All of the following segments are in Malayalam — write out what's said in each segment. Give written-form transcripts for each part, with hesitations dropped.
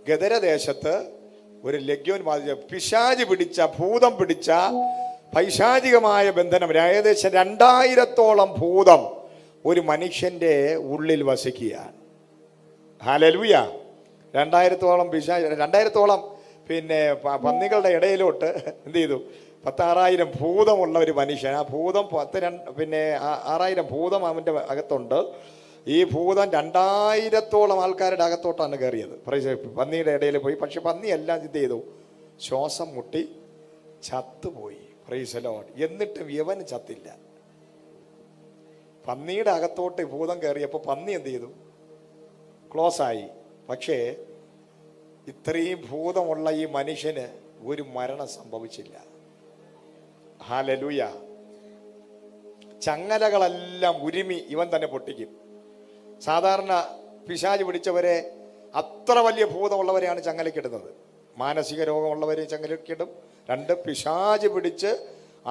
ഗദരദേശത്ത് ഒരു ലെഗ്യോൻ ബാധിച്ച പിശാച് പിടിച്ച ഭൂതം പിടിച്ച പൈശാചികമായ ബന്ധനം ഏകദേശം 2000-ഓളം ഭൂതം ഒരു മനുഷ്യന്റെ ഉള്ളിൽ വസിക്കുകയാണ്. ഹല്ലേലൂയ. 2000-ഓളം 2000-ഓളം പിന്നെ പന്നികളുടെ ഇടയിലോട്ട് എന്ത് ചെയ്തു? 10,000 ഭൂതമുള്ള ഒരു മനുഷ്യൻ. ആ ഭൂതം 6,000 ഭൂതം അവൻ്റെ അകത്തുണ്ട്. ഈ ഭൂതം 2000-ഓളം ആൾക്കാരുടെ അകത്തോട്ടാണ് കയറിയത്. പന്നിയുടെ ഇടയിൽ പോയി. പക്ഷെ പന്നി എല്ലാം എന്ത് ചെയ്തു? ശ്വാസം മുട്ടി ചത്തുപോയി. Price the Lord. എന്നിട്ടും യവന് ചത്തില്ല. പന്നിയുടെ അകത്തോട്ട് ഭൂതം കയറിയപ്പോൾ പന്നി എന്ത് ചെയ്തു? ക്ലോസ് ആയി. പക്ഷേ ഇത്രയും ഭൂതമുള്ള ഈ മനുഷ്യന് ഒരു മരണം സംഭവിച്ചില്ല. ഹല്ലേലൂയ. ചങ്ങലകളെല്ലാം ഉരുമി ഇവൻ തന്നെ പൊട്ടിക്കും. സാധാരണ പിശാച് പിടിച്ചവരെ, അത്ര വലിയ ഭൂതമുള്ളവരെയാണ് ചങ്ങലക്കിടുന്നത്. മാനസിക രോഗമുള്ളവരെ ചങ്ങലക്കിടും. 2 പിശാച് പിടിച്ച്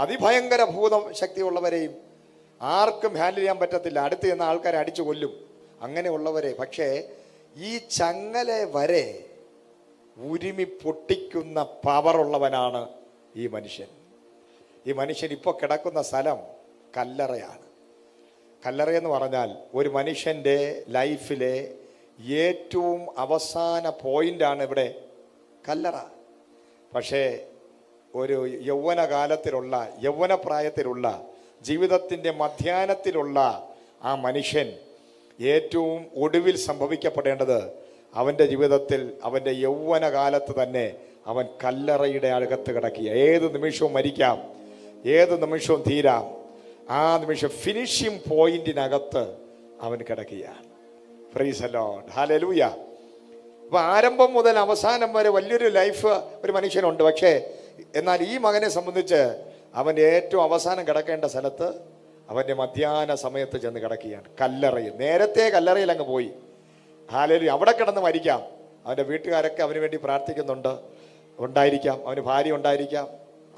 അതിഭയങ്കര ഭൂതം ശക്തിയുള്ളവരെയും ആർക്കും ഹാൻഡിൽ ചെയ്യാൻ പറ്റത്തില്ല. അടുത്ത് ചെന്ന ആൾക്കാരെ അടിച്ചു കൊല്ലും. അങ്ങനെയുള്ളവരെ. പക്ഷേ ഈ ചങ്ങല വരെ ഉരുമി പൊട്ടിക്കുന്ന പവറുള്ളവനാണ് ഈ മനുഷ്യൻ. ഈ മനുഷ്യൻ ഇപ്പോൾ കിടക്കുന്ന സ്ഥലം കല്ലറയാണ്. കല്ലറയെന്ന് പറഞ്ഞാൽ ഒരു മനുഷ്യൻ്റെ ലൈഫിലെ ഏറ്റവും അവസാന പോയിൻ്റാണ് ഇവിടെ കല്ലറ. പക്ഷേ ഒരു യൗവനപ്രായത്തിലുള്ള ജീവിതത്തിൻ്റെ മധ്യാഹ്നത്തിലുള്ള ആ മനുഷ്യൻ ഏറ്റവും ഒടുവിൽ സംഭവിക്കപ്പെടേണ്ടത് അവൻ്റെ ജീവിതത്തിൽ അവൻ്റെ യൗവനകാലത്ത് തന്നെ അവൻ കല്ലറയുടെ അകത്ത് കിടക്കുക. ഏത് നിമിഷവും മരിക്കാം, ഏത് നിമിഷവും തീരാം. ആ നിമിഷം ഫിനിഷിംഗ് പോയിന്റിനകത്ത് അവൻ കിടക്കുകയാണ്. Price the Lord. ഹല്ലേലൂയ. അപ്പോൾ ആരംഭം മുതൽ അവസാനം വരെ വലിയൊരു ലൈഫ് ഒരു മനുഷ്യനുണ്ട്. പക്ഷേ എന്നാൽ ഈ മകനെ സംബന്ധിച്ച് അവൻ്റെ ഏറ്റവും അവസാനം കിടക്കേണ്ട സ്ഥലത്ത് അവൻ്റെ മധ്യാഹ്ന സമയത്ത് ചെന്ന് കിടക്കുകയാണ്, കല്ലറയിൽ. നേരത്തെ കല്ലറയിൽ അങ്ങ് പോയി. ഹല്ലേലൂയ. അവിടെ കിടന്ന് മരിക്കാം. അവൻ്റെ വീട്ടുകാരൊക്കെ അവന് വേണ്ടി പ്രാർത്ഥിക്കുന്നുണ്ട്, ഉണ്ടായിരിക്കാം. അവന് ഭാര്യ ഉണ്ടായിരിക്കാം,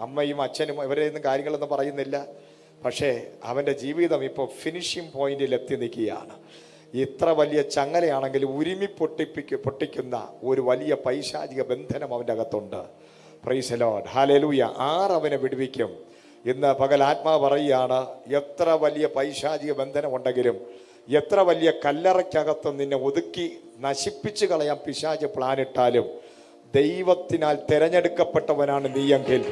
അമ്മയും അച്ഛനും, ഇവരെയൊന്നും കാര്യങ്ങളൊന്നും പറയുന്നില്ല. പക്ഷേ അവൻ്റെ ജീവിതം ഇപ്പോൾ ഫിനിഷിംഗ് പോയിന്റിൽ എത്തി നിൽക്കുകയാണ്. ഇത്ര വലിയ ചങ്ങലയാണെങ്കിൽ ഉരുമി പൊട്ടിക്കുന്ന ഒരു വലിയ പൈശാചിക ബന്ധനം അവൻ്റെ അകത്തുണ്ട്. Price the Lord. ഹല്ലേലൂയ. അവനെ വിടുവിക്കും. ഇന്ന് പകൽ ആത്മാവ് പറയുകയാണ്, എത്ര വലിയ പൈശാചിക ബന്ധനം ഉണ്ടെങ്കിലും, എത്ര വലിയ കല്ലറയ്ക്കകത്ത് നിന്നെ ഒതുക്കി നശിപ്പിച്ച് കളയാൻ പിശാച് പ്ലാനിട്ടാലും, ദൈവത്തിനാൽ തിരഞ്ഞെടുക്കപ്പെട്ടവനാണ് നീയെങ്കിൽ,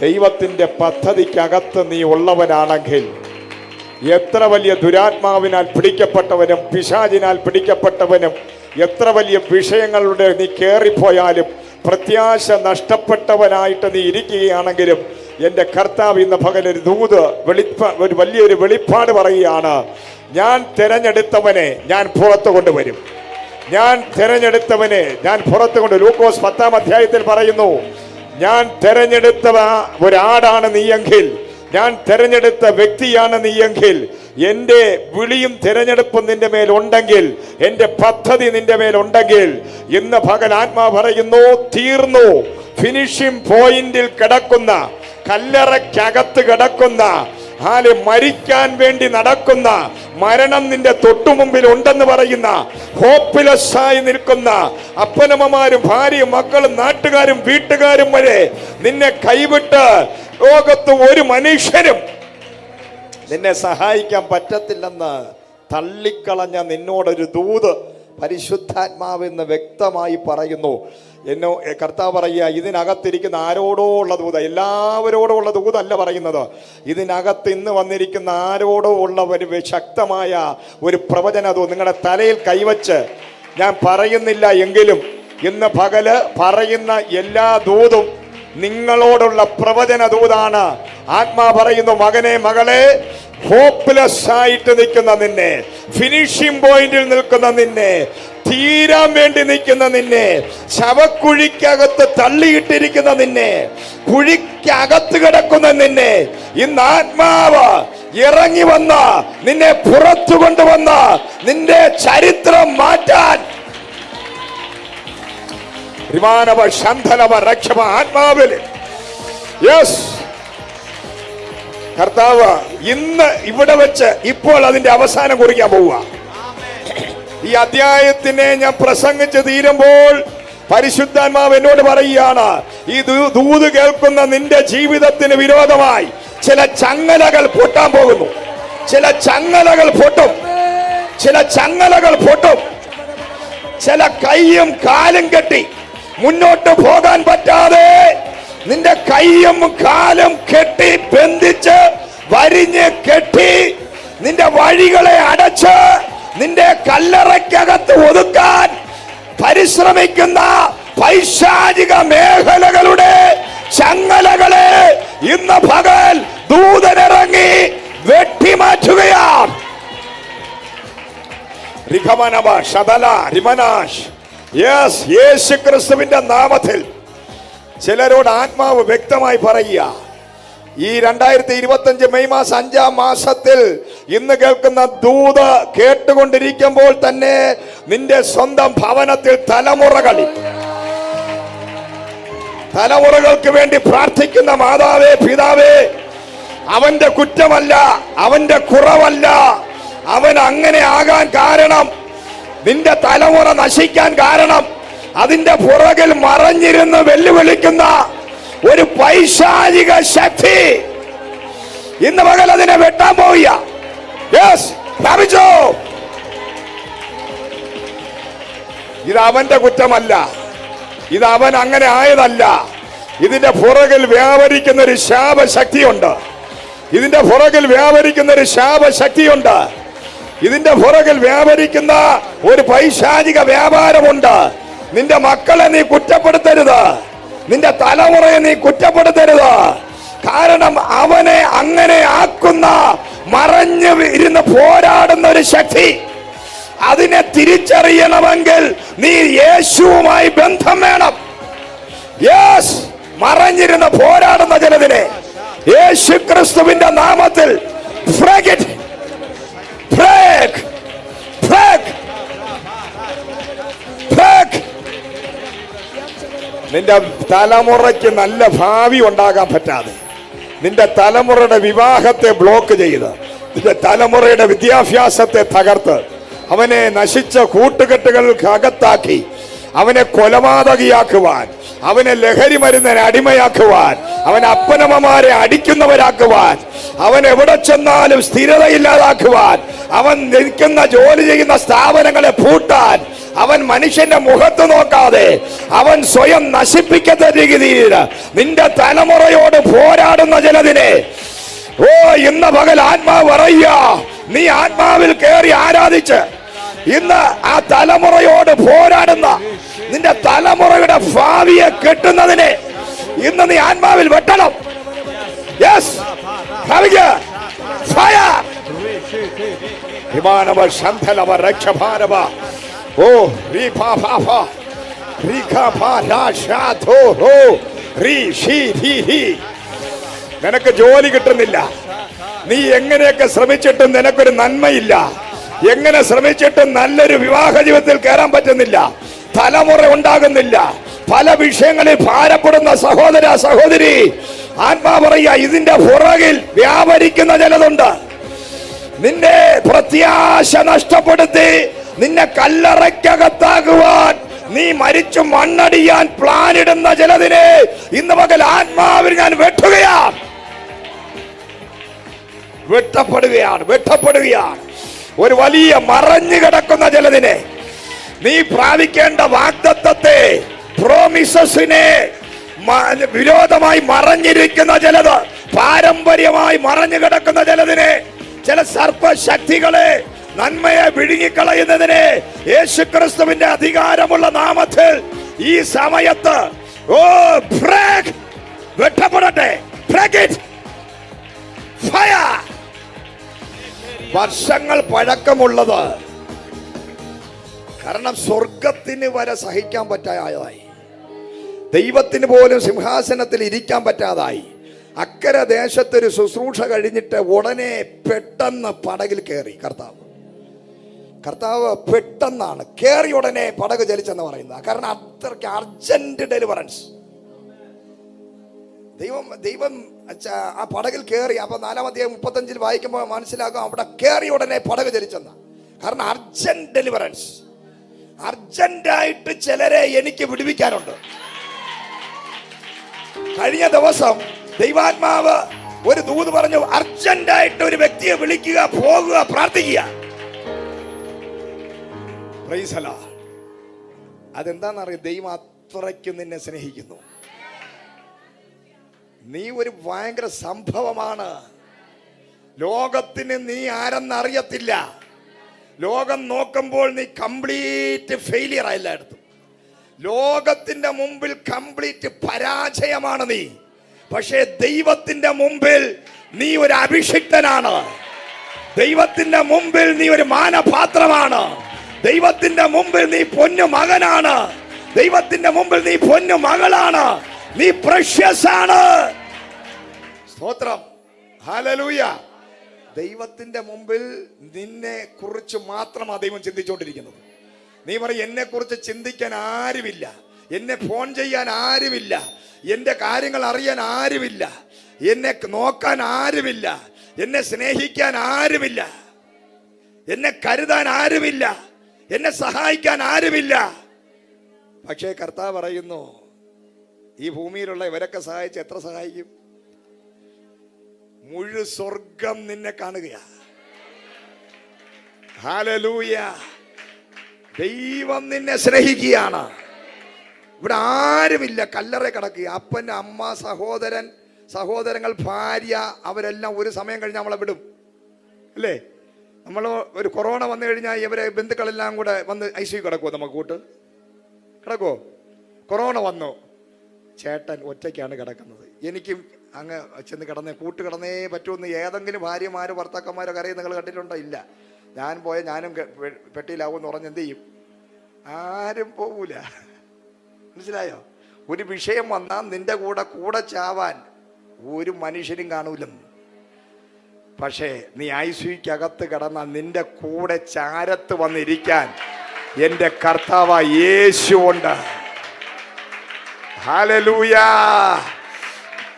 ദൈവത്തിൻ്റെ പദ്ധതിക്കകത്ത് നീ ഉള്ളവനാണെങ്കിൽ, എത്ര വലിയ ദുരാത്മാവിനാൽ പിടിക്കപ്പെട്ടവനും പിശാചിനാൽ പിടിക്കപ്പെട്ടവനും എത്ര വലിയ വിഷയങ്ങളുടെ നീ കയറിപ്പോയാലും പ്രത്യാശ നഷ്ടപ്പെട്ടവനായിട്ട് നീ ഇരിക്കുകയാണെങ്കിലും, എൻ്റെ കർത്താവ് ഇന്ന് പകലൊരു ഒരു വലിയൊരു വെളിപ്പാട് പറയുകയാണ്. ഞാൻ തിരഞ്ഞെടുത്തവനെ ഞാൻ പുറത്തു കൊണ്ടുവരും. ഞാൻ തിരഞ്ഞെടുത്തവനെ ഞാൻ പുറത്തു കൊണ്ട്. ലൂക്കോസ് 10-ാം അധ്യായത്തിൽ പറയുന്നു, ഞാൻ തിരഞ്ഞെടുത്ത ഒരാടാണ് നീയെങ്കിൽ, ഞാൻ തിരഞ്ഞെടുത്ത വ്യക്തിയാണ് നീയെങ്കിൽ, എൻ്റെ വിളിയും തിരഞ്ഞെടുപ്പും നിന്റെ മേലുണ്ടെങ്കിൽ, എൻ്റെ പദ്ധതി നിന്റെ മേലുണ്ടെങ്കിൽ, ഇന്ന് പകൽ ആത്മാ പറയുന്നു, തീർന്നു. ഫിനിഷിംഗ് പോയിന്റിൽ കിടക്കുന്ന, കല്ലറയ്ക്കകത്ത് കിടക്കുന്ന, മരിക്കാൻ വേണ്ടി നടക്കുന്ന, മരണം നിന്റെ തൊട്ടുമുമ്പിൽ ഉണ്ടെന്ന് പറയുന്ന, ഹോപ്പ്ലെസ്സായി നിൽക്കുന്ന അപ്പനമ്മമാരും ഭാര്യയും മക്കളും നാട്ടുകാരും വീട്ടുകാരും വരെ നിന്നെ കൈവിട്ട് ലോകത്ത് ഒരു മനുഷ്യനും നിന്നെ സഹായിക്കാൻ പറ്റത്തില്ലെന്ന് തള്ളിക്കളഞ്ഞ നിന്നോടൊരു ദൂത് പരിശുദ്ധാത്മാവെന്ന് വ്യക്തമായി പറയുന്നു. കർത്താവ് പറയുക, ഇതിനകത്തിരിക്കുന്ന ആരോടോ ഉള്ള ദൂത, എല്ലാവരോടും ഉള്ള ദൂതല്ല പറയുന്നത്. ഇതിനകത്ത് ഇന്ന് വന്നിരിക്കുന്ന ആരോടോ ഉള്ള ഒരു ശക്തമായ ഒരു പ്രവചനദൂത് നിങ്ങളുടെ തലയിൽ കൈവച്ച് ഞാൻ പറയുന്നില്ല എങ്കിലും, ഇന്ന് പകല് പറയുന്ന എല്ലാ ദൂതും നിങ്ങളോടുള്ള പ്രവചന ദൂതാണ്. ആത്മാ പറയുന്നു, മകനെ മകളെ, ഹോപ്പ്ലെസ് ആയിട്ട് നിൽക്കുന്ന നിന്നെ, ഫിനിഷിംഗ് പോയിന്റിൽ നിൽക്കുന്ന നിന്നെ, തീരാൻ വേണ്ടി നിൽക്കുന്ന നിന്നെ, ശവക്കുഴിക്കകത്ത് തള്ളിയിട്ടിരിക്കുന്ന നിന്നെ, കുഴിക്കകത്ത് കിടക്കുന്ന നിന്നെ, ഇന്ന് ആത്മാവ് ഇറങ്ങി വന്ന നിന്നെ പുറത്തു കൊണ്ടുവന്ന നിന്റെ ചരിത്രം മാറ്റാൻ ആത്മാവിൽ കർത്താവ് ഇന്ന് ഇവിടെ വെച്ച് ഇപ്പോൾ അതിന്റെ അവസാനം കുറിക്കാൻ പോവുക. ഈ അധ്യായത്തിനെ ഞാൻ പ്രസംഗിച്ച് തീരുമ്പോൾ പരിശുദ്ധാത്മാവ് എന്നോട് പറയുകയാണ്, ഈ ദൂത് കേൾക്കുന്ന നിന്റെ ജീവിതത്തിന് വിരോധമായി ചില ചങ്ങലകൾ പൊട്ടാൻ പോകുന്നു. ചില ചങ്ങലകൾ പൊട്ടും. ചില ചങ്ങലകൾ പൊട്ടും. ചില കൈയും കാലും കെട്ടി മുന്നോട്ട് പോകാൻ പറ്റാതെ നിന്റെ കൈയും കാലും കെട്ടി ബന്ധിച്ച് വരിഞ്ഞ് കെട്ടി നിന്റെ വഴികളെ അടച്ച് നിന്റെ കല്ലറയ്ക്കകത്ത് ഒതുക്കാൻ പരിശ്രമിക്കുന്ന പൈശാചിക മേഖലകളുടെ ചങ്ങലകളെ ഇന്ന് പകൽ ദൂതനിറങ്ങി വെട്ടിമാറ്റുകയാണ്. യേശു ക്രിസ്തുവിന്റെ നാമത്തിൽ ചിലരോട് ആത്മാവ് വ്യക്തമായി പറയുക, ഈ 2025 മെയ് മാസം 5-ാം മാസത്തിൽ ഇന്ന് കേൾക്കുന്ന ദൂത് കേട്ടുകൊണ്ടിരിക്കുമ്പോൾ തന്നെ നിന്റെ സ്വന്തം ഭവനത്തിൽ തലമുറകൾക്ക് വേണ്ടി പ്രാർത്ഥിക്കുന്ന മാതാവേ, പിതാവേ, അവന്റെ കുറ്റമല്ല, അവന്റെ കുറവല്ല, അവൻ അങ്ങനെ ആകാൻ കാരണം, നിന്റെ തലമുറ നശിക്കാൻ കാരണം അതിന്റെ പുറകിൽ മറഞ്ഞിരുന്ന് വെല്ലുവിളിക്കുന്ന ഒരു പൈശാചിക ശക്തി ഇന്ന് പകൽ അതിനെ വെട്ടാൻ പോവുക. ഇത് അവന്റെ കുറ്റമല്ല, ഇത് അവൻ അങ്ങനെ ആയതല്ല. ഇതിന്റെ പുറകിൽ വ്യാപരിക്കുന്ന ഒരു ശാപശക്തിയുണ്ട്. ഇതിന്റെ പുറകിൽ വ്യാപരിക്കുന്ന ഒരു ശാപശക്തിയുണ്ട്. ഇതിന്റെ പുറകിൽ വ്യാപരിക്കുന്ന ഒരു പൈശാചിക വ്യാപാരമുണ്ട്. നിന്റെ മക്കളെ നീ കുറ്റപ്പെടുത്തരുത്, നിന്റെ തലമുറയെ നീ കുറ്റപ്പെടുത്തരുത്. കാരണം അവനെ അങ്ങനെ ആക്കുന്ന, മറഞ്ഞു ഇരുന്ന് പോരാടുന്ന ഒരു ശക്തി, അതിനെ തിരിച്ചറിയണമെങ്കിൽ നീ യേശുവുമായി ബന്ധം വേണം. മറഞ്ഞിരുന്ന് പോരാടുന്ന ചിലതിനെ യേശു ക്രിസ്തുവിന്റെ നാമത്തിൽ നിന്റെ തലമുറയ്ക്ക് നല്ല ഭാവി ഉണ്ടാകാൻ പറ്റാതെ, നിന്റെ തലമുറയുടെ വിവാഹത്തെ ബ്ലോക്ക് ചെയ്ത്, നിന്റെ തലമുറയുടെ വിദ്യാഭ്യാസത്തെ തകർത്ത്, അവനെ നശിച്ച കൂട്ടുകെട്ടുകൾക്ക് അകത്താക്കി, അവനെ കൊലപാതകിയാക്കുവാൻ, അവനെ ലഹരി മരുന്നിനെ അടിമയാക്കുവാൻ, അവൻ അപ്പനമ്മമാരെ അടിക്കുന്നവരാക്കുവാൻ, അവൻ എവിടെ ചെന്നാലും സ്ഥിരതയില്ലാതാക്കുവാൻ, അവൻ നിൽക്കുന്ന ജോലി ചെയ്യുന്ന സ്ഥാപനങ്ങളെ പൂട്ടാൻ, അവൻ മനുഷ്യന്റെ മുഖത്ത് നോക്കാതെ അവൻ സ്വയം നശിപ്പിക്കത്ത രീതിയിൽ നിന്റെ തലമുറയോട് പോരാടുന്ന ചിലതിനെ ഇന്ന് പകൽ ആത്മാവ് പറയുക, നീ ആത്മാവിൽ കയറി ആരാധിച്ച് ഇന്ന് ആ തലമുറയോട് പോരാടുന്ന നിന്റെ തലമുറയുടെ ഭാവിയെ കെട്ടുന്നതിനെ ഇന്ന് നീ ആത്മാവിൽ വെട്ടണം. നിനക്ക് ജോലി കിട്ടുന്നില്ല, നീ എങ്ങനെയൊക്കെ ശ്രമിച്ചിട്ടും നിനക്കൊരു നന്മയില്ല, എങ്ങനെ ശ്രമിച്ചിട്ടും നല്ലൊരു വിവാഹ ജീവിതത്തിൽ കയറാൻ പറ്റുന്നില്ല, തലമുറ ഉണ്ടാകുന്നില്ല, പല വിഷയങ്ങളിൽ ഭാരപ്പെടുന്ന സഹോദര സഹോദരി, ആത്മാ പറയുക, ഇതിന്റെ പുറകിൽ വ്യാപരിക്കുന്ന ചിലതുണ്ട്. നിന്റെ പ്രത്യാശ നഷ്ടപ്പെടുത്തി നിന്നെ കല്ലറയ്ക്കകത്താകുവാൻ, നീ മരിച്ചു മണ്ണടിയാൻ പ്ലാനിടുന്ന ചിലതിനെ ഇന്ന് പകൽ ആത്മാവിൽ ഞാൻ വെട്ടുകയാണ്. വെട്ടപ്പെടുകയാണ്. ഒരു വലിയ മറഞ്ഞു കിടക്കുന്ന ചിലതിനെ, നീ പ്രാപിക്കേണ്ട വാഗ്ദത്തത്തെ, പ്രോമിസസിനെ വിരോധമായി മറഞ്ഞിരിക്കുന്ന ചിലത്, പാരമ്പര്യമായി മറഞ്ഞു കിടക്കുന്ന ചിലതിനെ, ചില സർപ്പശക്തികളെ, നന്മയെ വിഴുങ്ങിക്കളയുന്നതിനെ യേശുക്രിസ്തുവിന്റെ അധികാരമുള്ള നാമത്തിൽ ഈ സമയത്ത് വെട്ടപ്പെടട്ടെ. വർഷങ്ങൾ പഴക്കമുള്ളത്, കാരണം സ്വർഗത്തിന് വരെ സഹിക്കാൻ പറ്റാതായി, ദൈവത്തിന് പോലും സിംഹാസനത്തിൽ ഇരിക്കാൻ പറ്റാതായി. അക്കരെ ദേശത്തൊരു ശുശ്രൂഷ കഴിഞ്ഞിട്ട് ഉടനെ പെട്ടെന്ന് പടകിൽ കയറി കർത്താവ് പെട്ടെന്നാണ് കയറി ഉടനെ പടക് ചലിച്ചെന്ന് പറയുന്നത്. കാരണം അത്രയ്ക്ക് അർജന്റ് ഡെലിവറൻസ്. ദൈവം ആ പടകിൽ കയറി. അപ്പൊ 4-ാം അധ്യായം 35 വായിക്കുമ്പോൾ മനസ്സിലാകും അവിടെ കയറി ഉടനെ പടക് ചലിച്ചെന്ന. കാരണം അർജന്റ് ഡെലിവറൻസ്. അർജന്റായിട്ട് ചിലരെ എനിക്ക് വിടുവിക്കാനുണ്ട്. കഴിഞ്ഞ ദിവസം ദൈവാത്മാവ് ഒരു ദൂത് പറഞ്ഞു, അർജന്റായിട്ട് ഒരു വ്യക്തിയെ വിളിക്കുക, പോകുക, പ്രാർത്ഥിക്കുക. Price the Lord. അതെന്താണെന്നറിയാം, ദൈവം അത്രയ്ക്ക് നിന്നെ സ്നേഹിക്കുന്നു. നീ ഒരു ഭയങ്കര സംഭവമാണ്. ലോകത്തിന് നീ ആരെന്നറിയത്തില്ല. ലോകം നോക്കുമ്പോൾ നീ കംപ്ലീറ്റ് ഫെയിലിയർ എല്ലായിടത്തും. ലോകത്തിന്റെ മുമ്പിൽ കംപ്ലീറ്റ് പരാജയമാണ് നീ. പക്ഷേ ദൈവത്തിന്റെ മുമ്പിൽ നീ ഒരു അഭിഷിക്തനാണ്. ദൈവത്തിന്റെ മുമ്പിൽ നീ ഒരു മാനപാത്രമാണ്. ദൈവത്തിന്റെ മുമ്പിൽ നീ പൊന്നു മകനാണ്. ദൈവത്തിന്റെ മുമ്പിൽ നീ പൊന്നു മകളാണ്. നീ പ്രഷ്യസ് ആണ്. സ്തോത്രം, ഹല്ലേലൂയ. ദൈവത്തിന്റെ മുമ്പിൽ നിന്നെ കുറിച്ച് മാത്രമാണ് ദൈവം ചിന്തിച്ചുകൊണ്ടിരിക്കുന്നത്. നീ പറയും, എന്നെ കുറിച്ച് ചിന്തിക്കാൻ ആരുമില്ല, എന്നെ ഫോൺ ചെയ്യാൻ ആരുമില്ല, എന്റെ കാര്യങ്ങൾ അറിയാൻ ആരുമില്ല, എന്നെ നോക്കാൻ ആരുമില്ല, എന്നെ സ്നേഹിക്കാൻ ആരുമില്ല, എന്നെ കരുതാൻ ആരുമില്ല, എന്നെ സഹായിക്കാൻ ആരുമില്ല. പക്ഷേ കർത്താവ് പറയുന്നു, ഈ ഭൂമിയിലുള്ള ഇവരൊക്കെ സഹായിച്ച് എത്ര സഹായിക്കും? മുഴു സ്വർഗം നിന്നെ കാണുകയാ. ഹല്ലേലൂയ. ദൈവം നിന്നെ സ്നേഹിക്കുകയാണ്. ഇവിടെ ആരുമില്ല, കല്ലറ കിടക്കുക. അപ്പൻ, അമ്മ, സഹോദരങ്ങൾ, ഭാര്യ, അവരെല്ലാം ഒരു സമയം കഴിഞ്ഞ് നമ്മളെ വിടും, അല്ലേ? നമ്മൾ ഒരു കൊറോണ വന്നു കഴിഞ്ഞാൽ ഇവരെ ബന്ധുക്കളെല്ലാം കൂടെ വന്ന് ICU കിടക്കുമോ? നമുക്ക് കൂട്ട് കിടക്കുമോ? കൊറോണ വന്നു, ചേട്ടൻ ഒറ്റയ്ക്കാണ് കിടക്കുന്നത്. എനിക്കും അങ്ങ് ചെന്ന് കൂട്ട് കിടന്നേ പറ്റുമെന്ന് ഏതെങ്കിലും ഭാര്യമാരോ ഭർത്താക്കന്മാരോ കരയും നിങ്ങൾ കണ്ടിട്ടുണ്ടോ? ഇല്ല. ഞാനും പെട്ടിയിലാവുമെന്ന് പറഞ്ഞ് എന്ത് ചെയ്യും? ആരും പോകൂല. മനസ്സിലായോ? ഒരു വിഷയം വന്നാൽ നിന്റെ കൂടെ ചാവാൻ ഒരു മനുഷ്യരും കാണൂലെന്ന്. പക്ഷേ നീ ICUക്കകത്ത് കിടന്നാൽ നിന്റെ കൂടെ ചാരത്ത് വന്നിരിക്കാൻ എൻ്റെ കർത്താവ് യേശുവുണ്ട്. ഹല്ലേലൂയ.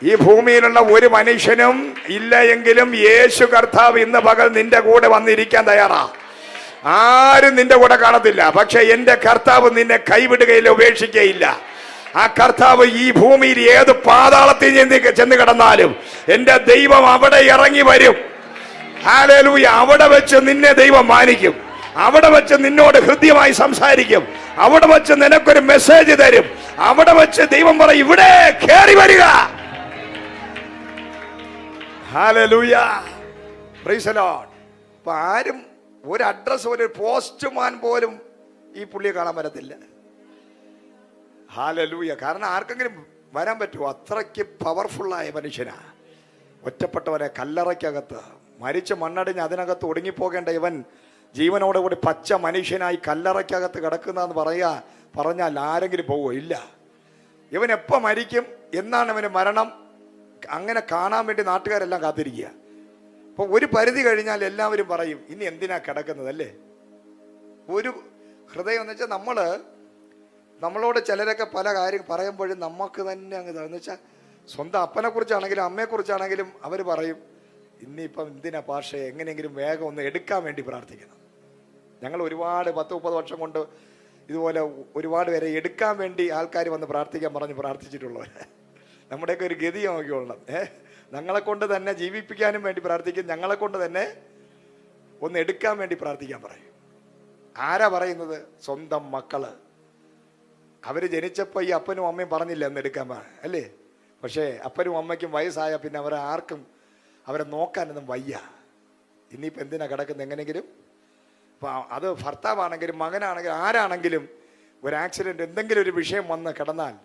ഈ ഭൂമിയിലുള്ള ഒരു മനുഷ്യനും ഇല്ല എങ്കിലും യേശു കർത്താവ് ഇന്ന് പകൽ നിന്റെ കൂടെ വന്നിരിക്കാൻ തയ്യാറാ. ആരും നിന്റെ കൂടെ കാണത്തില്ല, പക്ഷെ എൻ്റെ കർത്താവ് നിന്നെ കൈവിടുകയില്ല, ഉപേക്ഷിക്കുകയില്ല. ആ കർത്താവ് ഈ ഭൂമിയിൽ ഏത് പാതാളത്തിൽ ചെന്ന് കിടന്നാലും എൻ്റെ ദൈവം അവിടെ ഇറങ്ങി വരും. ഹല്ലേലൂയ. അവിടെ വെച്ച് നിന്നെ ദൈവം മാനിക്കും. അവിടെ വെച്ച് നിന്നോട് ഹൃദ്യമായി സംസാരിക്കും. അവിടെ വെച്ച് നിനക്കൊരു മെസ്സേജ് തരും. അവിടെ വെച്ച് ദൈവം പറയും, ഇവിടെ കേറി വരിക. ഹല്ലേലൂയ. Price the Lord. അപ്പൊ ആരും ഒരു അഡ്രസ്, ഒരു പോസ്റ്റ്മാൻ പോലും ഈ പുള്ളിയെ കാണാൻ പറ്റത്തില്ല. ഹല്ലേലൂയ. കാരണം ആർക്കെങ്കിലും വരാൻ പറ്റുമോ? അത്രയ്ക്ക് പവർഫുള്ളായ മനുഷ്യനാ. ഒറ്റപ്പെട്ടവരെ കല്ലറയ്ക്കകത്ത് മരിച്ച് മണ്ണടിഞ്ഞ് അതിനകത്ത് ഒടുങ്ങിപ്പോകേണ്ട ഇവൻ ജീവനോടെ കൂടി പച്ച മനുഷ്യനായി കല്ലറയ്ക്കകത്ത് കിടക്കുന്നതെന്ന് പറഞ്ഞാൽ ആരെങ്കിലും പോവോ? ഇല്ല. ഇവൻ എപ്പോൾ മരിക്കും, എന്നാണ് ഇവന് മരണം, അങ്ങനെ കാണാൻ വേണ്ടി നാട്ടുകാരെല്ലാം കാത്തിരിക്കുക. അപ്പോൾ ഒരു പരിധി കഴിഞ്ഞാൽ എല്ലാവരും പറയും, ഇനി എന്തിനാ കിടക്കുന്നത്, അല്ലേ? ഒരു ഹൃദയം എന്ന് വെച്ചാൽ നമ്മളോട് ചിലരൊക്കെ പല കാര്യം പറയുമ്പോഴും നമുക്ക് തന്നെ അങ്ങ് എന്ന് വെച്ചാൽ സ്വന്തം അപ്പനെ കുറിച്ചാണെങ്കിലും അമ്മയെക്കുറിച്ചാണെങ്കിലും അവർ പറയും, ഇന്നിപ്പം എന്തിനാ പാഷേ, എങ്ങനെയെങ്കിലും വേഗം ഒന്ന് എടുക്കാൻ വേണ്ടി പ്രാർത്ഥിക്കണം. ഞങ്ങൾ ഒരുപാട് 10-30 വർഷം കൊണ്ട് ഇതുപോലെ ഒരുപാട് പേരെ എടുക്കാൻ വേണ്ടി ആൾക്കാർ വന്ന് പ്രാർത്ഥിക്കാൻ പറഞ്ഞ് പ്രാർത്ഥിച്ചിട്ടുള്ളവർ. നമ്മുടെയൊക്കെ ഒരു ഗതി നോക്കിക്കൊള്ളണം. ഞങ്ങളെ കൊണ്ട് തന്നെ ജീവിപ്പിക്കാനും വേണ്ടി പ്രാർത്ഥിക്കും, ഞങ്ങളെ കൊണ്ട് തന്നെ ഒന്ന് എടുക്കാൻ വേണ്ടി പ്രാർത്ഥിക്കാൻ പറയും. ആരാ പറയുന്നത്? സ്വന്തം മക്കള്. അവർ ജനിച്ചപ്പോൾ ഈ അപ്പനും അമ്മയും പറഞ്ഞില്ല എന്ന് എടുക്കാൻ, അല്ലേ? പക്ഷേ അപ്പനും അമ്മയ്ക്കും വയസ്സായ പിന്നെ അവരെ നോക്കാനൊന്നും വയ്യ. ഇനിയിപ്പോൾ എന്തിനാ കിടക്കുന്നത്? എങ്ങനെയെങ്കിലും ഇപ്പം അത് ഭർത്താവാണെങ്കിലും മകനാണെങ്കിലും ആരാണെങ്കിലും ഒരു ആക്സിഡൻറ്റ്, എന്തെങ്കിലും ഒരു വിഷയം വന്ന് കിടന്നാൽ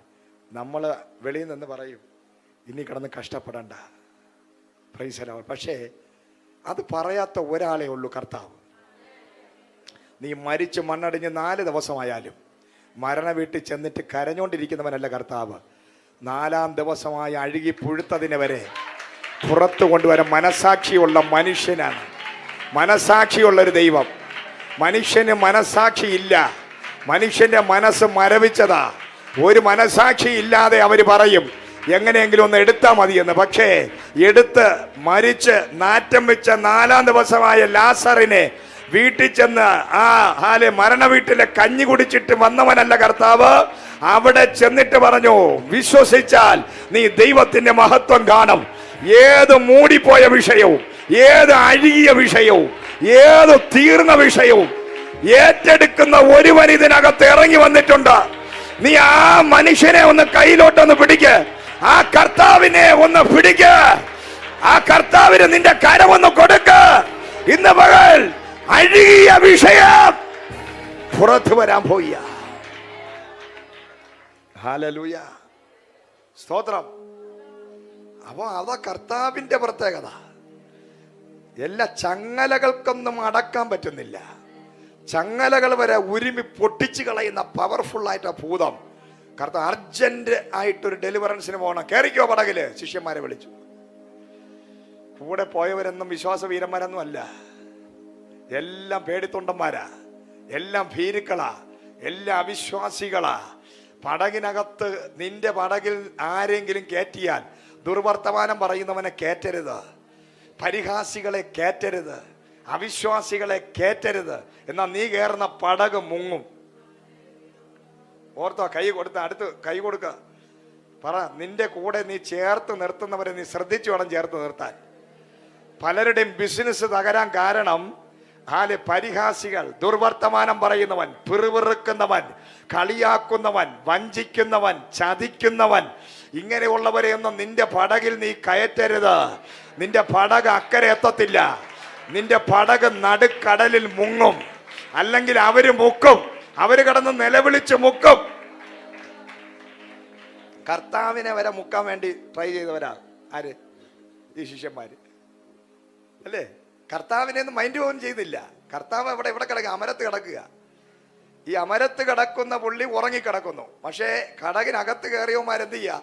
നമ്മൾ വെളിയിൽ നിന്ന് പറയും, ഇനി കിടന്ന് കഷ്ടപ്പെടണ്ട. Price the Lord. പക്ഷേ അത് പറയാത്ത ഒരാളേ ഉള്ളൂ, കർത്താവ്. നീ മരിച്ച് മണ്ണടിഞ്ഞ് 4 ദിവസമായാലും മരണ വീട്ടിൽ ചെന്നിട്ട് കരഞ്ഞുകൊണ്ടിരിക്കുന്നവനല്ല കർത്താവ്. 4-ാം ദിവസമായി അഴുകി പുഴുത്തതിനെ വരെ പുറത്തു കൊണ്ടുവരാൻ മനസാക്ഷിയുള്ള മനുഷ്യനാണ്. മനസാക്ഷിയുള്ളൊരു ദൈവം. മനുഷ്യന് മനസാക്ഷിയില്ല. മനുഷ്യന്റെ മനസ്സ് മരവിച്ചതാ. ഒരു മനസാക്ഷി ഇല്ലാതെ അവർ പറയും എങ്ങനെയെങ്കിലും ഒന്ന് എടുത്താൽ മതിയെന്ന്. പക്ഷേ എടുത്ത് മരിച്ച് നാറ്റം വെച്ച 4-ാം ദിവസമായ ലാസറിനെ വീട്ടിൽ ചെന്ന് മരണ വീട്ടിലെ കഞ്ഞി കുടിച്ചിട്ട് വന്നവനല്ല കർത്താവ്. അവിടെ ചെന്നിട്ട് പറഞ്ഞു, വിശ്വസിച്ചാൽ നീ ദൈവത്തിന്റെ മഹത്വം കാണും. ഏത് മൂടിപ്പോയ വിഷയവും, ഏത് അഴുകിയ വിഷയവും, ഏത് തീർന്ന വിഷയവും ഏറ്റെടുക്കുന്ന ഒരുവൻ ഇതിനകത്ത് ഇറങ്ങി വന്നിട്ടുണ്ട്. നീ ആ മനുഷ്യനെ ഒന്ന് കയ്യിലോട്ടൊന്ന് പിടിക്ക്, ആ കർത്താവിനെ ഒന്ന് പിടിക്ക്, ആ കർത്താവിന് നിന്റെ കരമൊന്ന് കൊടുക്ക്. ഇന്ന് പകൽ അഴുകിയ വിഷയം പുറത്തു വരാൻ പോയ. ഹല്ലേലൂയ, സ്തോത്രം. അപ്പൊ അതാ കർത്താവിന്റെ പ്രത്യേകത. എല്ലാ ചങ്ങലകൾക്കൊന്നും അടക്കാൻ പറ്റുന്നില്ല. ചങ്ങലകൾ വരെ ഉരുമി പൊട്ടിച്ചു കളയുന്ന പവർഫുൾ ആയിട്ട് ഭൂതം. കർത്താവ് അർജന്റ് ആയിട്ടൊരു ഡെലിവറൻസിന് പോകണം, കയറിക്കോ പടകില്. ശിഷ്യന്മാരെ വിളിച്ചു. കൂടെ പോയവരെന്നും വിശ്വാസവീരന്മാരൊന്നും അല്ല, എല്ലാം പേടിത്തൊണ്ടന്മാരാ, എല്ലാം ഭീരുക്കളാ, എല്ലാം അവിശ്വാസികളാ. പടകിനകത്ത് നിന്റെ പടകിൽ ആരെങ്കിലും കയറ്റിയാൽ ദുർവർത്തമാനം പറയുന്നവനെ കയറ്റരുത്, പരിഹാസികളെ കയറ്റരുത്, അവിശ്വാസികളെ കയറ്റരുത്. എന്നാൽ നീ കയറുന്ന പടക് മുങ്ങും. ഓർത്തോ, കൈ കൊടുത്ത അടുത്ത് കൈ കൊടുക്ക, പറ, നിന്റെ കൂടെ നീ ചേർത്ത് നിർത്തുന്നവരെ നീ ശ്രദ്ധിച്ചു വേണം ചേർത്ത് നിർത്താൻ. പലരുടെയും ബിസിനസ് തകരാൻ കാരണം പരിഹാസികൾ, ദുർവർത്തമാനം പറയുന്നവൻ, പിറുപിറുക്കുന്നവൻ, കളിയാക്കുന്നവൻ, വഞ്ചിക്കുന്നവൻ, ചതിക്കുന്നവൻ, ഇങ്ങനെയുള്ളവരെ ഒന്നും നിന്റെ പടകിൽ നീ കയറ്റരുത്. നിന്റെ പടക് അക്കരെ എത്തത്തില്ല. നിന്റെ പടക് നടുക്കടലിൽ മുങ്ങും. അല്ലെങ്കിൽ അവര് മുക്കും, അവര് കിടന്ന് നിലവിളിച്ച് മുക്കും. കർത്താവിനെ വരെ മുക്കാൻ വേണ്ടി ട്രൈ ചെയ്തവരാ ആര്? ഈ ശിഷ്യന്മാര് അല്ലേ? കർത്താവിനെ ഒന്നും മൈൻഡ് പോലും ചെയ്തില്ല. കർത്താവ് ഇവിടെ കിടക്കുക, അമരത്ത് കിടക്കുക. ഈ അമരത്ത് കിടക്കുന്ന പുള്ളി ഉറങ്ങിക്കിടക്കുന്നു. പക്ഷേ കടകിനകത്ത് കയറിയവന്മാരെന്ത് ചെയ്യാ?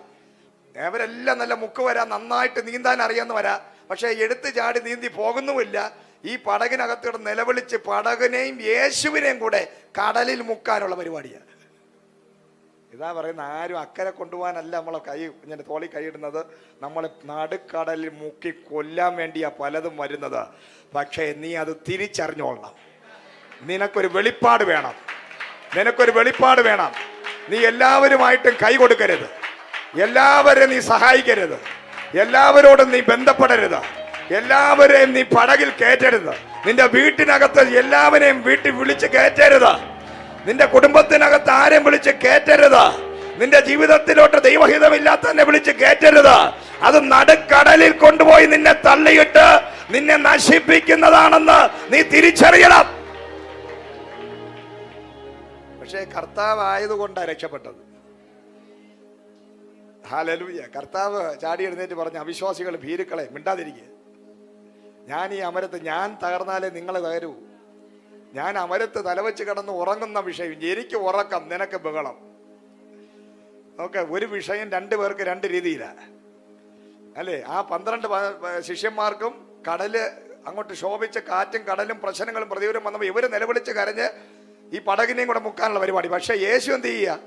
അവരെല്ലാം നല്ല മുക്ക് വരാ, നന്നായിട്ട് നീന്താൻ അറിയാന്ന് വരാ. പക്ഷെ എടുത്ത് ചാടി നീന്തി പോകുന്നുമില്ല. ഈ പടകിനകത്ത് കിടന്ന് നിലവിളിച്ച് പടകിനെയും യേശുവിനെയും കൂടെ കടലിൽ മുക്കാനുള്ള പരിപാടിയാണ്. ഇതാ പറയുന്ന, ആരും അക്കരെ കൊണ്ടുപോകാനല്ല നമ്മളെ കൈ ഇങ്ങനെ തോളി കൈയിടുന്നത്. നമ്മൾ നടുക്കടലിൽ മുക്കി കൊല്ലാൻ വേണ്ടിയാ പലതും വരുന്നത്. പക്ഷേ നീ അത് തിരിച്ചറിഞ്ഞോളണം. നിനക്കൊരു വെളിപ്പാട് വേണം, നിനക്കൊരു വെളിപ്പാട് വേണം. നീ എല്ലാവരുമായിട്ടും കൈ കൊടുക്കരുത്, എല്ലാവരെയും നീ സഹായിക്കരുത്, എല്ലാവരോടും നീ ബന്ധപ്പെടരുത്, എല്ലാവരെയും നീ പടകിൽ കയറ്റരുത്. നിന്റെ വീട്ടിനകത്ത് എല്ലാവരെയും വീട്ടിൽ വിളിച്ച് കയറ്റരുത്. നിന്റെ കുടുംബത്തിനകത്ത് ആരെയും വിളിച്ച് കയറ്റരുത്. നിന്റെ ജീവിതത്തിലോട്ട് ദൈവഹിതമില്ലാത്തതിനെ വിളിച്ച് കയറ്റരുത്. അത് നടുക്കടലിൽ കൊണ്ടുപോയി നിന്നെ തള്ളിയിട്ട് നിന്നെ നശിപ്പിക്കുന്നതാണെന്ന് നീ തിരിച്ചറിയണം. പക്ഷേ കർത്താവ് ആയതുകൊണ്ടാണ് രക്ഷപ്പെട്ടത്. ഹല്ലേലൂയ. കർത്താവ് ചാടി എഴുന്നേറ്റ് പറഞ്ഞു, അവിശ്വാസികൾ, ഭീരുക്കളെ, മിണ്ടാതിരിക്കുക. ഞാൻ ഈ അമരത്ത് ഞാൻ തകർന്നാലേ നിങ്ങളെ തകരൂ. ഞാൻ അമരത്ത് തലവെച്ച് കിടന്ന് ഉറങ്ങുന്ന വിഷയം, എനിക്ക് ഉറക്കം, നിനക്ക് ബഹളം. ഓക്കെ, ഒരു വിഷയം രണ്ടു പേർക്ക് രണ്ട് രീതിയിലാണ് അല്ലേ? ആ 12 ശിഷ്യന്മാർക്കും കടല് അങ്ങോട്ട് ശോഭിച്ച് കാറ്റും കടലും പ്രശ്നങ്ങളും പ്രതികൂലം വന്നപ്പോൾ ഇവര് നിലവിളിച്ച് കരഞ്ഞ് ഈ പടകിനെയും കൂടെ മുക്കാനുള്ള പരിപാടി. പക്ഷെ യേശു എന്ത് ചെയ്യുക?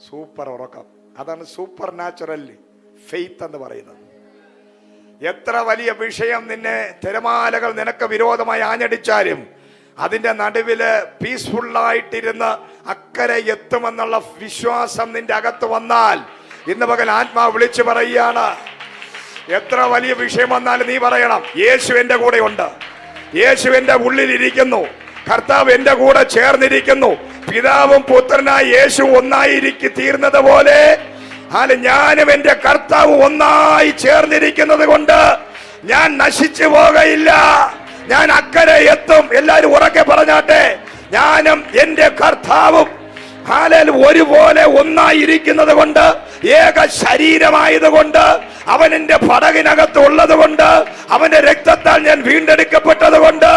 സൂപ്പർ ഉറക്കം. അതാണ് സൂപ്പർ നാച്ചുറൽ ഫെയ്ത്ത് എന്ന് പറയുന്നത്. എത്ര വലിയ വിഷയം നിന്നെ തിരമാലകൾ നിനക്ക് വിരോധമായി ആഞ്ഞടിച്ചാലും അതിന്റെ നടുവില് പീസ്ഫുള്ളായിട്ടിരുന്ന് അക്കരെ എത്തുമെന്നുള്ള വിശ്വാസം നിന്റെ അകത്ത് വന്നാൽ, ഇന്ന് പകൽ ആത്മാവ് വിളിച്ചു പറയുകയാണ്, എത്ര വലിയ വിഷയം വന്നാലും നീ പറയണം, യേശു എന്റെ കൂടെ ഉണ്ട്, യേശു എന്റെ ഉള്ളിലിരിക്കുന്നു, കർത്താവ് എന്റെ കൂടെ ചേർന്നിരിക്കുന്നു. പിതാവും പുത്രനായി യേശു ഒന്നായി തീർന്നത് പോലെ ഞാനും എന്റെ കർത്താവ് ഒന്നായി ചേർന്നിരിക്കുന്നത് കൊണ്ട് ഞാൻ നശിച്ചു പോകയില്ല, ഞാൻ അക്കരെ എത്തും. എല്ലാരും ഉറക്കെ പറഞ്ഞാട്ടെ, ഞാനും എന്റെ കർത്താവും ഒരുപോലെ ഒന്നായിരിക്കുന്നത് കൊണ്ട്, ഏക ശരീരമായതുകൊണ്ട്, അവൻ എന്റെ പടകിനകത്ത് ഉള്ളത് കൊണ്ട്, അവന്റെ രക്തത്താൽ ഞാൻ വീണ്ടെടുക്കപ്പെട്ടത് കൊണ്ട്,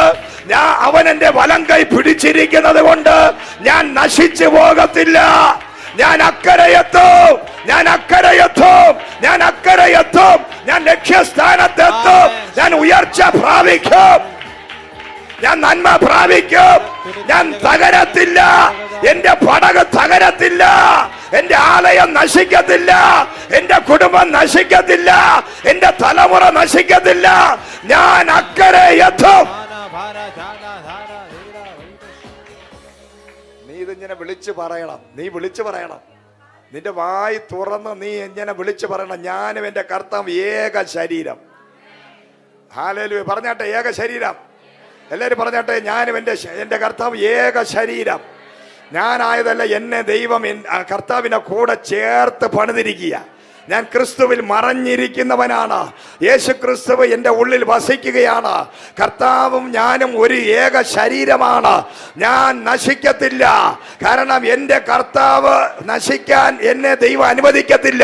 അവൻ എന്റെ വലം കൈ പിടിച്ചിരിക്കുന്നത് കൊണ്ട് ഞാൻ നശിച്ചു പോകത്തില്ല. ഞാൻ അക്കരയെത്തും, ഞാൻ അക്കരയെത്തും, ഞാൻ അക്കരയെത്തും, ഞാൻ ലക്ഷ്യസ്ഥാനത്തെത്തും, ഞാൻ ഉയർച്ച പ്രാപിക്കും, ഞാൻ നന്മ പ്രാപിക്കും, ഞാൻ തകരത്തില്ല, എന്റെ പടക് തകരത്തില്ല, എന്റെ ആലയം നശിക്കത്തില്ല, എന്റെ കുടുംബം നശിക്കത്തില്ല, എന്റെ തലമുറ നശിക്കത്തില്ല. ഞാൻ അക്കരെ എത്തും. ഇങ്ങനെ വിളിച്ചു പറയണം, നീ വിളിച്ചു പറയണം. നിന്റെ വായി തുറന്ന് നീ ഇങ്ങനെ വിളിച്ചു പറയണം, ഞാനും എൻ്റെ കർത്താവ് ഏക ശരീരം. ഹല്ലേലൂയ. പറഞ്ഞാട്ടെ, ഏക ശരീരം. എല്ലാവരും പറഞ്ഞാട്ടെ, ഞാനും എൻ്റെ കർത്താവ് ഏക ശരീരം. ഞാനായതല്ല, എന്നെ ദൈവം കർത്താവിനെ കൂടെ ചേർത്ത് പണിതിരിക്കുക. ഞാൻ ക്രിസ്തുവിൽ മറഞ്ഞിരിക്കുന്നവനാണ്. യേശു ക്രിസ്തു എൻ്റെ ഉള്ളിൽ വസിക്കുകയാണ്. കർത്താവും ഞാനും ഒരു ഏക ശരീരമാണ്. ഞാൻ നശിക്കത്തില്ല, കാരണം എൻ്റെ കർത്താവ് നശിക്കാൻ എന്നെ ദൈവം അനുവദിക്കത്തില്ല.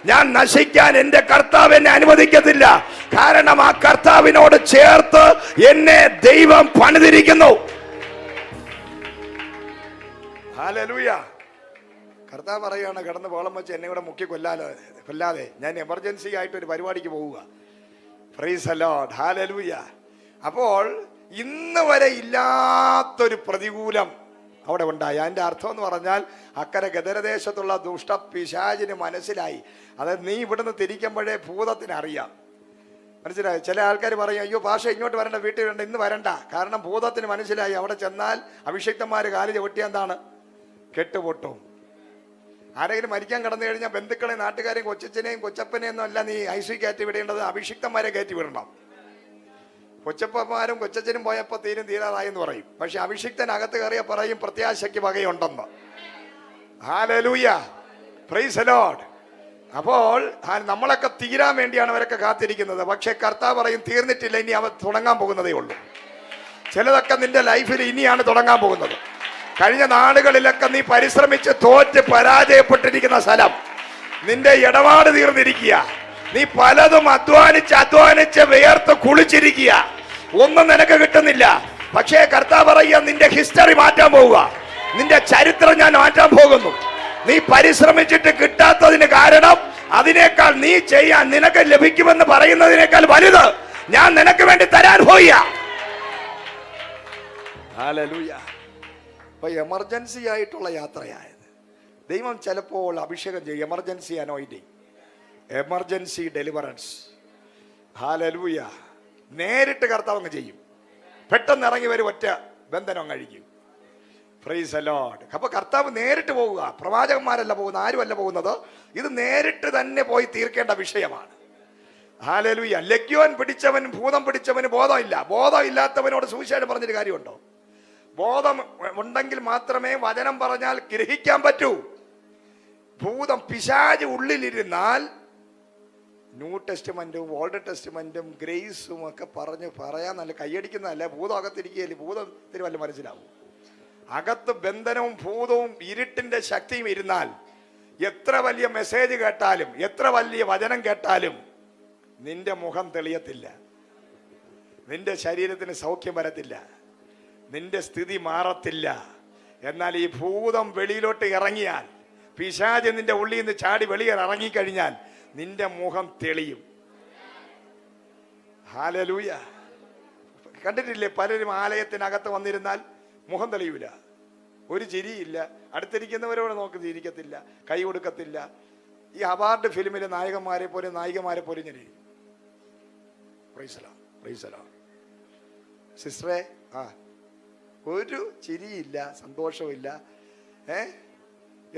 ഞാൻ നശിക്കാൻ എൻ്റെ കർത്താവ് എന്നെ അനുവദിക്കത്തില്ല, കാരണം ആ കർത്താവിനോട് ചേർത്ത് എന്നെ ദൈവം പണിതിരിക്കുന്നു. ഹല്ലേലൂയ. കർത്താവ് പറയുകയാണ്, കിടന്ന് ബോളം വെച്ച് എന്നെ കൂടെ മുക്കി കൊല്ലാതെ ഞാൻ എമർജൻസി ആയിട്ട് ഒരു പരിപാടിക്ക് പോവുക. Price the Lord. ഹല്ലേലൂയ. അപ്പോൾ ഇന്ന് വരെ ഇല്ലാത്തൊരു പ്രതികൂലം അവിടെ ഉണ്ടായി. അതിൻ്റെ അർത്ഥം എന്ന് പറഞ്ഞാൽ, അക്കരെ ഗദരദേശത്തുള്ള ദുഷ്ട പിശാചിന് മനസ്സിലായി, അതായത് നീ ഇവിടുന്ന് തിരിക്കുമ്പോഴേ ഭൂതത്തിന് അറിയാം. മനസ്സിലായി? ചില ആൾക്കാർ പറയും, അയ്യോ പാഷ ഇങ്ങോട്ട് വരണ്ട, വീട്ടിൽ വരണ്ട, ഇന്ന് വരണ്ട. കാരണം ഭൂതത്തിന് മനസ്സിലായി, അവിടെ ചെന്നാൽ അഭിഷിക്തന്മാർ കാല് ചവിട്ടിയാൽ എന്താണ്, കെട്ടുപൊട്ടും. ആരെങ്കിലും മരിക്കാൻ കടന്നു കഴിഞ്ഞാൽ ബന്ധുക്കളെ, നാട്ടുകാരെയും, കൊച്ചച്ഛനെയും കൊച്ചപ്പനെയും ഒന്നും അല്ല നീ ഐസി കയറ്റി വിടേണ്ടത്, അഭിഷിക്തന്മാരെ കയറ്റി വിടണം. കൊച്ചപ്പന്മാരും കൊച്ചച്ഛനും പോയപ്പോൾ തീരാറായി എന്ന് പറയും. പക്ഷെ അഭിഷിക്തനകത്ത് കയറിയ പറയും, പ്രത്യാശയ്ക്ക് വകയുണ്ടെന്ന്. ഹല്ലേലൂയ. Price the Lord. അപ്പോൾ നമ്മളൊക്കെ തീരാൻ വേണ്ടിയാണ് അവരൊക്കെ കാത്തിരിക്കുന്നത്. പക്ഷെ കർത്താവ് പറയും, തീർന്നിട്ടില്ല, ഇനി അവ തുടങ്ങാൻ പോകുന്നതേ ഉള്ളൂ. ചിലതൊക്കെ നിന്റെ ലൈഫിൽ ഇനിയാണ് തുടങ്ങാൻ പോകുന്നത്. കഴിഞ്ഞ നാളുകളിലൊക്കെ നീ പരിശ്രമിച്ച് തോറ്റ് പരാജയപ്പെട്ടിരിക്കുന്ന സ്ഥലം, നിന്റെ ഇടപാട് തീർന്നിരിക്കുക. നീ പലതും അധ്വാനിച്ച് വിയർത്ത് കുളിച്ചിരിക്കുക, ഒന്നും നിനക്ക് കിട്ടുന്നില്ല. പക്ഷേ കർത്താവ് പറയുക, നിന്റെ ഹിസ്റ്ററി മാറ്റാൻ പോവുക, നിന്റെ ചരിത്രം ഞാൻ മാറ്റാൻ പോകുന്നു. നീ പരിശ്രമിച്ചിട്ട് കിട്ടാത്തതിന് കാരണം, അതിനേക്കാൾ നീ ചെയ്യാൻ നിനക്ക് ലഭിക്കുമെന്ന് പറയുന്നതിനേക്കാൾ വലുത് ഞാൻ നിനക്ക് വേണ്ടി തരാൻ പോവുക. ഹല്ലേലൂയ. അപ്പൊ എമർജൻസി ആയിട്ടുള്ള യാത്രയായത് ദൈവം ചിലപ്പോൾ അഭിഷേകം ചെയ്യും. Emergency anointing, emergency deliverance. Hallelujah. നേരിട്ട് കർത്താവ് അങ്ങ് ചെയ്യും. പെട്ടെന്ന് ഇറങ്ങി വരും, ഒറ്റ ബന്ധനം കഴിക്കും. Price the Lord. അപ്പൊ കർത്താവ് നേരിട്ട് പോവുക. പ്രവാചകന്മാരല്ല പോകുന്നത്, ആരുമല്ല പോകുന്നത്. ഇത് നേരിട്ട് തന്നെ പോയി തീർക്കേണ്ട വിഷയമാണ്. ഹല്ലേലൂയ. ലഗ്യോൻ പിടിച്ചവൻ, ഭൂതം പിടിച്ചവന് ബോധമില്ല. ബോധം ഇല്ലാത്തവനോട് സുവിശേഷം പറഞ്ഞൊരു കാര്യമുണ്ടോ? ബോധം ഉണ്ടെങ്കിൽ മാത്രമേ വചനം പറഞ്ഞാൽ ഗ്രഹിക്കാൻ പറ്റൂ. ഭൂതം, പിശാച് ഉള്ളിലിരുന്നാൽ ന്യൂ ടെസ്റ്റ്മെന്റും ഓൾഡ് ടെസ്റ്റ്മെന്റും ഗ്രേസും ഒക്കെ പറയാൻ നല്ല കൈയടിക്കുന്നതല്ല. ഭൂതം അകത്തിരിക്കുകയല്ലേ, ഭൂതത്തിന് വല്ല മനസ്സിലാവും. അകത്ത് ബന്ധനവും ഭൂതവും ഇരുട്ടിന്റെ ശക്തിയും ഇരുന്നാൽ എത്ര വലിയ മെസ്സേജ് കേട്ടാലും, എത്ര വലിയ വചനം കേട്ടാലും നിന്റെ മുഖം തെളിയത്തില്ല, നിന്റെ ശരീരത്തിന് സൗഖ്യം വരത്തില്ല, നിന്റെ സ്ഥിതി മാറത്തില്ല. എന്നാൽ ഈ ഭൂതം വെളിയിലോട്ട് ഇറങ്ങിയാൽ, പിശാച് നിന്റെ ഉള്ളിൽ നിന്ന് ചാടി വെളിയിൽ ഇറങ്ങിക്കഴിഞ്ഞാൽ നിന്റെ മുഖം തെളിയും. ഹല്ലേലൂയ. കണ്ടിട്ടില്ലേ, പലരും ആലയത്തിനകത്ത് വന്നിരുന്നാൽ മുഖം തെളിയൂല, ഒരു ചിരിയില്ല, അടുത്തിരിക്കുന്നവരോട് നോക്കി ചിരിക്കത്തില്ല, കൈ കൊടുക്കത്തില്ല. ഈ അവാർഡ് ഫിലിമിലെ നായികന്മാരെ പോലും ഞാൻ സിസ്റ്ററെ, ഒരു ചിരിയില്ല, സന്തോഷമില്ല.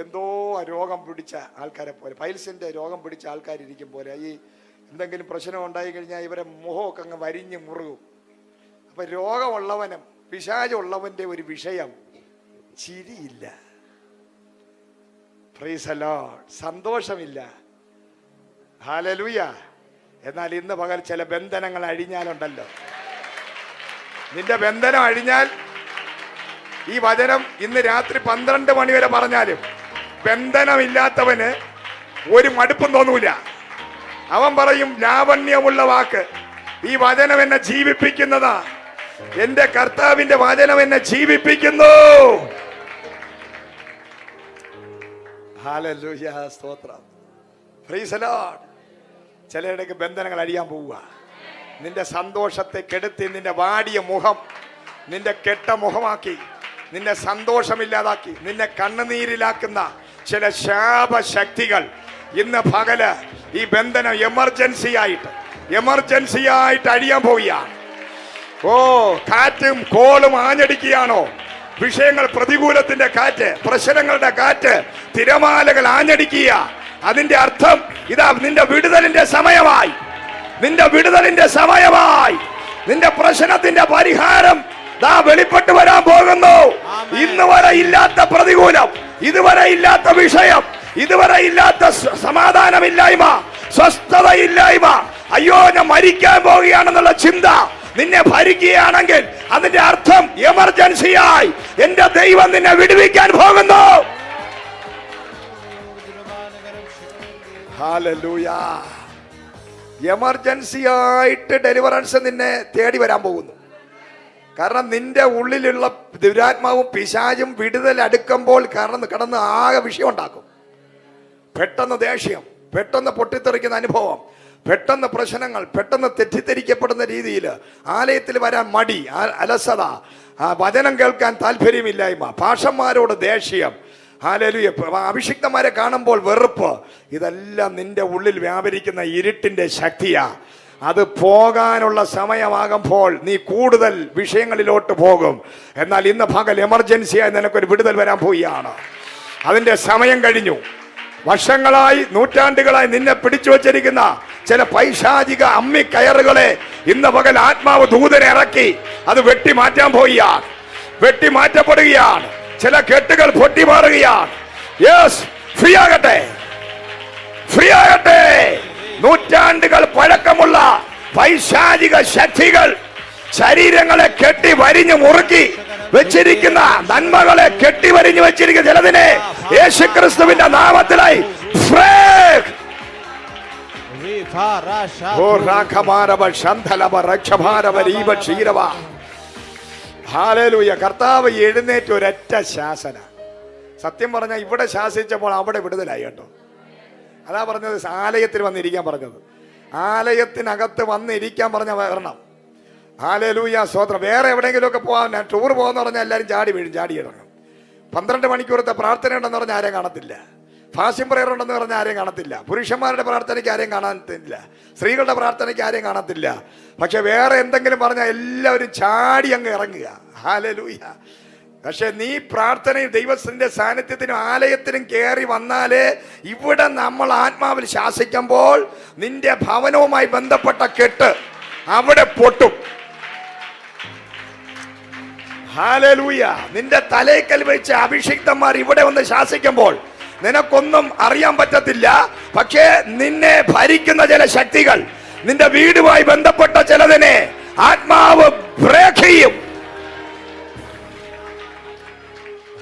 എന്തോ രോഗം പിടിച്ച ആൾക്കാരെ പോലെ, പൈൽസിന്റെ രോഗം പിടിച്ച ആൾക്കാരിയ്ക്കും പോലെ. ഈ എന്തെങ്കിലും പ്രശ്നം ഉണ്ടായി കഴിഞ്ഞാൽ ഇവരെ മുഖമൊക്കെ അങ്ങ് വരിഞ്ഞ് മുറുകും. അപ്പൊ രോഗമുള്ളവനും പിശാചുള്ളവന്റെ ഒരു വിഷയം ചിരിയില്ല. Praise the Lord. സന്തോഷമില്ല. ഹല്ലേലൂയ. എന്നാൽ ഇന്ന് പകൽ ചില ബന്ധനങ്ങൾ അഴിഞ്ഞാലുണ്ടല്ലോ, നിന്റെ ബന്ധനം അഴിഞ്ഞാൽ, ഈ വചനം ഇന്ന് രാത്രി 12 മണി വരെ പറഞ്ഞാലും ബന്ധനമില്ലാത്തവന് ഒരു മടുപ്പും തോന്നൂല. അവൻ പറയും, ലാവണ്യമുള്ള വാക്ക്, ഈ വചനം എന്നെ ജീവിപ്പിക്കുന്നതാ, എന്റെ കർത്താവിന്റെ വചനം എന്നെ ജീവിപ്പിക്കുന്നു. ഹല്ലേലൂയ. സ്തോത്രം. Praise the Lord. ചിലയിടയ്ക്ക് ബന്ധനങ്ങൾ അഴിയാൻ പോവുക. നിന്റെ സന്തോഷത്തെ കെടുത്തി, നിന്റെ വാടിയ മുഖം നിന്റെ കെട്ട മുഖമാക്കി, നിന്നെ സന്തോഷമില്ലാതാക്കി, നിന്നെ കണ്ണുനീരിലാക്കുന്ന ചില ശാപശക്തികൾ ഇന്ന് പകല് ഈ ബന്ധനം എമർജൻസി ആയിട്ട് അഴിയാൻ പോവുകയാണ്. ഓ, കാറ്റും കോളും ആഞ്ഞടിക്കുകയാണോ? വിഷയങ്ങൾ, പ്രതികൂലത്തിന്റെ കാറ്റ്, പ്രശ്നങ്ങളുടെ കാറ്റ്, തിരമാലകൾ ആഞ്ഞടിക്കുക. അതിന്റെ അർത്ഥം ഇതാ നിന്റെ വിടുതലിന്റെ സമയമായി, നിന്റെ വിടുതലിന്റെ സമയമായി. നിന്റെ പ്രശ്നത്തിന്റെ പരിഹാരം ദാ വെളിപ്പെട്ട് വരാൻ പോകുന്നു. ഇന്ന് വരെ ഇല്ലാത്ത പ്രതികൂലം, ഇതുവരെ ഇല്ലാത്ത വിഷയം, ഇതുവരെ ഇല്ലാത്ത സമാധാനമില്ലായ്മ, സ്വസ്ഥതയില്ലായ്മ, അയ്യോ ഞാൻ മരിക്കാൻ പോവുകയാണെന്നുള്ള ചിന്ത നിന്നെ ഭരിക്കുകയാണെങ്കിൽ അതിന്റെ അർത്ഥം എമർജൻസിയായി എന്റെ ദൈവം നിന്നെ വിടുവിക്കാൻ പോകുന്നു. ഹല്ലേലൂയ. എമർജൻസി ആയിട്ട് ഡെലിവറൻസ് നിന്നെ തേടി വരാൻ പോകുന്നു. കാരണം നിന്റെ ഉള്ളിലുള്ള ദുരാത്മാവും പിശാചും വിടുതൽ അടുക്കുമ്പോൾ കടന്ന് ആകെ വിഷയം ഉണ്ടാക്കും. പെട്ടെന്ന് ദേഷ്യം, പെട്ടെന്ന് പൊട്ടിത്തെറിക്കുന്ന അനുഭവം, പെട്ടെന്ന് പ്രശ്നങ്ങൾ, പെട്ടെന്ന് തെറ്റിദ്ധരിക്കപ്പെടുന്ന രീതിയിൽ ആലയത്തിൽ വരാൻ മടി, അലസത, വചനം കേൾക്കാൻ താല്പര്യമില്ലായ്മ, പാഷന്മാരോട് ദേഷ്യം, ഹല്ലേലൂയ, അഭിഷിക്തന്മാരെ കാണുമ്പോൾ വെറുപ്പ്, ഇതെല്ലാം നിന്റെ ഉള്ളിൽ വ്യാപരിക്കുന്ന ഇരുട്ടിന്റെ ശക്തിയാ. അത് പോകാനുള്ള സമയമാകുമ്പോൾ നീ കൂടുതൽ വിഷയങ്ങളിലോട്ട് പോകും. എന്നാൽ ഇന്ന് പകൽ എമർജൻസിയായി നിനക്കൊരു വിടുതൽ വരാൻ പോവുകയാണ്. അതിന്റെ സമയം കഴിഞ്ഞു. വർഷങ്ങളായി, നൂറ്റാണ്ടുകളായി നിന്നെ പിടിച്ചു വച്ചിരിക്കുന്ന ചില പൈശാചിക അമ്മിക്കയറുകളെ ഇന്ന് പകൽ ആത്മാവ് ദൂതനെ ഇറക്കി അത് വെട്ടിമാറ്റാൻ പോവുകയാണ്, വെട്ടിമാറ്റപ്പെടുകയാണ്. ചില കെട്ടുകൾ പൊട്ടിമാറുകയാണ്. യെസ്, ഫ്രീ ആകട്ടെ, ഫ്രീ ആകട്ടെ. നൂറ്റാണ്ടുകൾ പഴക്കമുള്ള പൈശാചിക ശക്തികൾ ശരീരങ്ങളെ കെട്ടി വരിഞ്ഞു മുറുക്കി വെച്ചിരിക്കുന്ന, നന്മകളെ കെട്ടി വരിഞ്ഞു വെച്ചിരിക്കുന്ന ചിലതിനെ യേശുക്രിസ്തുവിന്റെ നാമത്തിലായി ഹല്ലേലൂയ. കർത്താവ് എഴുന്നേറ്റ് ഒരൊറ്റ ശാസന. സത്യം പറഞ്ഞാൽ ഇവിടെ ശാസിച്ചപ്പോൾ അവിടെ വിടുതലായി കേട്ടോ. അതാ പറഞ്ഞത്, ആലയത്തിൽ വന്നിരിക്കാൻ പറഞ്ഞത്. ആലയത്തിനകത്ത് വന്നിരിക്കാൻ പറഞ്ഞ വരണം. ഹല്ലേലൂയ, സ്തോത്രം. വേറെ എവിടെയെങ്കിലുമൊക്കെ പോകാൻ, ടൂർ പോകാന്ന് പറഞ്ഞാൽ എല്ലാവരും ചാടി വീഴും, ചാടി ഇറങ്ങും. 12 മണിക്കൂറത്തെ പ്രാർത്ഥന ഉണ്ടെന്ന് പറഞ്ഞാൽ ആരെയും കാണത്തില്ല. ഫാസ്റ്റിംഗ് പ്രയർ ഉണ്ടെന്ന് പറഞ്ഞാൽ ആരെയും കാണത്തില്ല. പുരുഷന്മാരുടെ പ്രാർത്ഥനയ്ക്ക് ആരെയും കാണത്തില്ല, സ്ത്രീകളുടെ പ്രാർത്ഥനയ്ക്ക് ആരെയും കാണത്തില്ല. പക്ഷെ വേറെ എന്തെങ്കിലും പറഞ്ഞാൽ എല്ലാവരും ചാടി അങ്ങ് ഇറങ്ങുക. ഹല്ലേലൂയ. പക്ഷെ നീ പ്രാർത്ഥനയും ദൈവത്തിന്റെ സാന്നിധ്യത്തിനും ആലയത്തിനും കയറി വന്നാലേ ഇവിടെ നമ്മൾ ആത്മാവിൽ ശാസിക്കുമ്പോൾ നിന്റെ ഭവനവുമായി ബന്ധപ്പെട്ട കെട്ട് അവിടെ പൊട്ടും. ഹല്ലേലൂയ. നിന്റെ തലയ്ക്കൽ വെച്ച് അഭിഷിക്തന്മാർ ഇവിടെ ഒന്ന് ശാസിക്കുമ്പോൾ നിനക്കൊന്നും അറിയാൻ പറ്റത്തില്ല. പക്ഷേ നിന്നെ ഭരിക്കുന്ന ചില ശക്തികൾ, നിന്റെ വീടുമായി ബന്ധപ്പെട്ട ചിലതിനെ ആത്മാവ് ബ്രേക്ക് ചെയ്യും.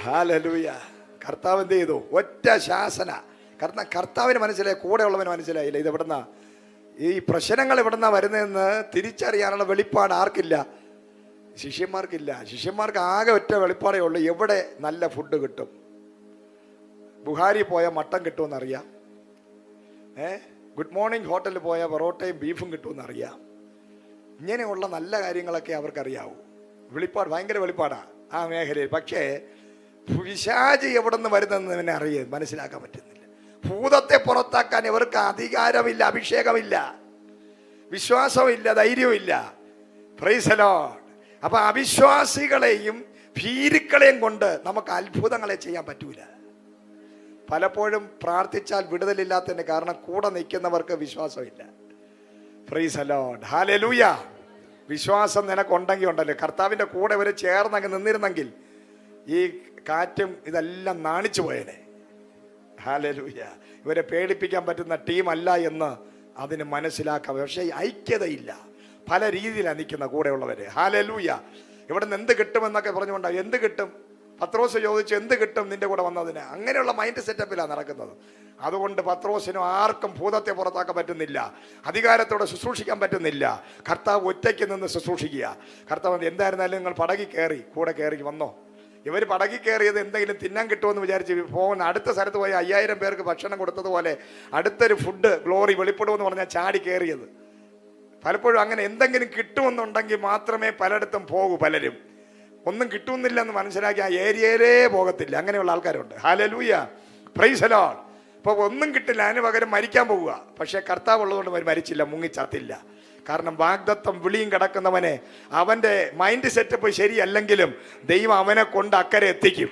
ഹല്ലേലൂയ. കർത്താവ് എന്ത് ചെയ്തു? ഒറ്റ ശാസന. കാരണം കർത്താവിന് മനസ്സിലായി, കൂടെ ഉള്ളവന് മനസ്സിലായില്ല ഇത് എവിടുന്ന, ഈ പ്രശ്നങ്ങൾ എവിടുന്ന വരുന്നതെന്ന് തിരിച്ചറിയാനുള്ള വെളിപ്പാട് ആർക്കില്ല? ശിഷ്യന്മാർക്കില്ല. ശിഷ്യന്മാർക്ക് ആകെ ഒറ്റ വെളിപ്പാടേ ഉള്ളൂ, എവിടെ നല്ല ഫുഡ് കിട്ടും. ബുഹാരി പോയ മട്ടൻ കിട്ടുമെന്നറിയാം, ഗുഡ് മോർണിംഗ് ഹോട്ടലിൽ പോയ പൊറോട്ടയും ബീഫും കിട്ടുമെന്നറിയാം. ഇങ്ങനെയുള്ള നല്ല കാര്യങ്ങളൊക്കെ അവർക്കറിയാവൂ. വെളിപ്പാട്, ഭയങ്കര വെളിപ്പാടാണ് ആ മേഖലയിൽ. പക്ഷേ പിശാച് എവിടെ നിന്ന് വരുന്നതെന്ന് അറിയാൻ മനസ്സിലാക്കാൻ പറ്റുന്നില്ല. ഭൂതത്തെ പുറത്താക്കാൻ ഇവർക്ക് അധികാരമില്ല, അഭിഷേകമില്ല, വിശ്വാസമില്ല, ധൈര്യമില്ല. Praise the Lord. അപ്പൊ അവിശ്വാസികളെയും ഭീരുക്കളെയും കൊണ്ട് നമുക്ക് അത്ഭുതങ്ങളെ ചെയ്യാൻ പറ്റൂല. പലപ്പോഴും പ്രാർത്ഥിച്ചാൽ വിടുതലില്ലാത്തതിന്റെ കാരണം കൂടെ നിൽക്കുന്നവർക്ക് വിശ്വാസമില്ല. Price the Lord. ഹല്ലേലൂയ. വിശ്വാസം നിനക്കുണ്ടെങ്കിൽ ഉണ്ടല്ലോ, കർത്താവിന്റെ കൂടെ ഇവരെ ചേർന്നങ്ങ് നിന്നിരുന്നെങ്കിൽ ഈ കാറ്റും ഇതെല്ലാം നാണിച്ചു പോയേനെ. ഹല്ലേലൂയ. ഇവരെ പേടിപ്പിക്കാൻ പറ്റുന്ന ടീമല്ല എന്ന് അതിന് മനസ്സിലാക്കാം. പക്ഷേ ഐക്യതയില്ല, പല രീതിയിലാണ് നിൽക്കുന്ന കൂടെയുള്ളവര്. ഹല്ലേലൂയ. ഇവിടെ നിന്ന് എന്ത് കിട്ടുമെന്നൊക്കെ പറഞ്ഞുകൊണ്ടാണ്. എന്ത് കിട്ടും? പത്രോസ് ചോദിച്ചു, എന്ത് കിട്ടും നിന്റെ കൂടെ വന്നതിന്? അങ്ങനെയുള്ള മൈൻഡ് സെറ്റപ്പിലാണ് നടക്കുന്നത്. അതുകൊണ്ട് പത്രോസിനും ആർക്കും ഭൂതത്തെ പുറത്താക്കാൻ പറ്റുന്നില്ല, അധികാരത്തോടെ ശുശ്രൂഷിക്കാൻ പറ്റുന്നില്ല. കർത്താവ് ഒറ്റയ്ക്ക് നിന്ന് ശുശ്രൂഷിക്കുക. കർത്താവ് എന്തായിരുന്നാലും നിങ്ങൾ പടകി കയറി, കൂടെ കയറി വന്നോ. ഇവർ പടകി കയറിയത് എന്തെങ്കിലും തിന്നാൻ കിട്ടുമെന്ന് വിചാരിച്ച് പോകുന്ന, അടുത്ത സ്ഥലത്ത് പോയി 5000 പേർക്ക് ഭക്ഷണം കൊടുത്തതുപോലെ അടുത്തൊരു ഫുഡ് ഗ്ലോറി വെളിപ്പെടുമെന്ന് പറഞ്ഞാൽ ചാടി കയറിയത്. പലപ്പോഴും അങ്ങനെ എന്തെങ്കിലും കിട്ടുമെന്നുണ്ടെങ്കിൽ മാത്രമേ പലയിടത്തും പോകൂ. പലരും ഒന്നും കിട്ടുന്നില്ല എന്ന് മനസ്സിലാക്കി ആ ഏരിയയിലേ പോകത്തില്ല. അങ്ങനെയുള്ള ആൾക്കാരുണ്ട്. ഹല്ലേലൂയ. Price the Lord. അപ്പോൾ ഒന്നും കിട്ടില്ല, അതിന് പകരം മരിക്കാൻ പോവുക. പക്ഷേ കർത്താവ് ഉള്ളതുകൊണ്ട് അവർ മരിച്ചില്ല, മുങ്ങിച്ചത്തില്ല. കാരണം വാഗ്ദത്തം വിളിയും കിടക്കുന്നവനെ അവൻ്റെ മൈൻഡ് സെറ്റപ്പ് ശരിയല്ലെങ്കിലും ദൈവം അവനെ കൊണ്ട് അക്കരെ എത്തിക്കും.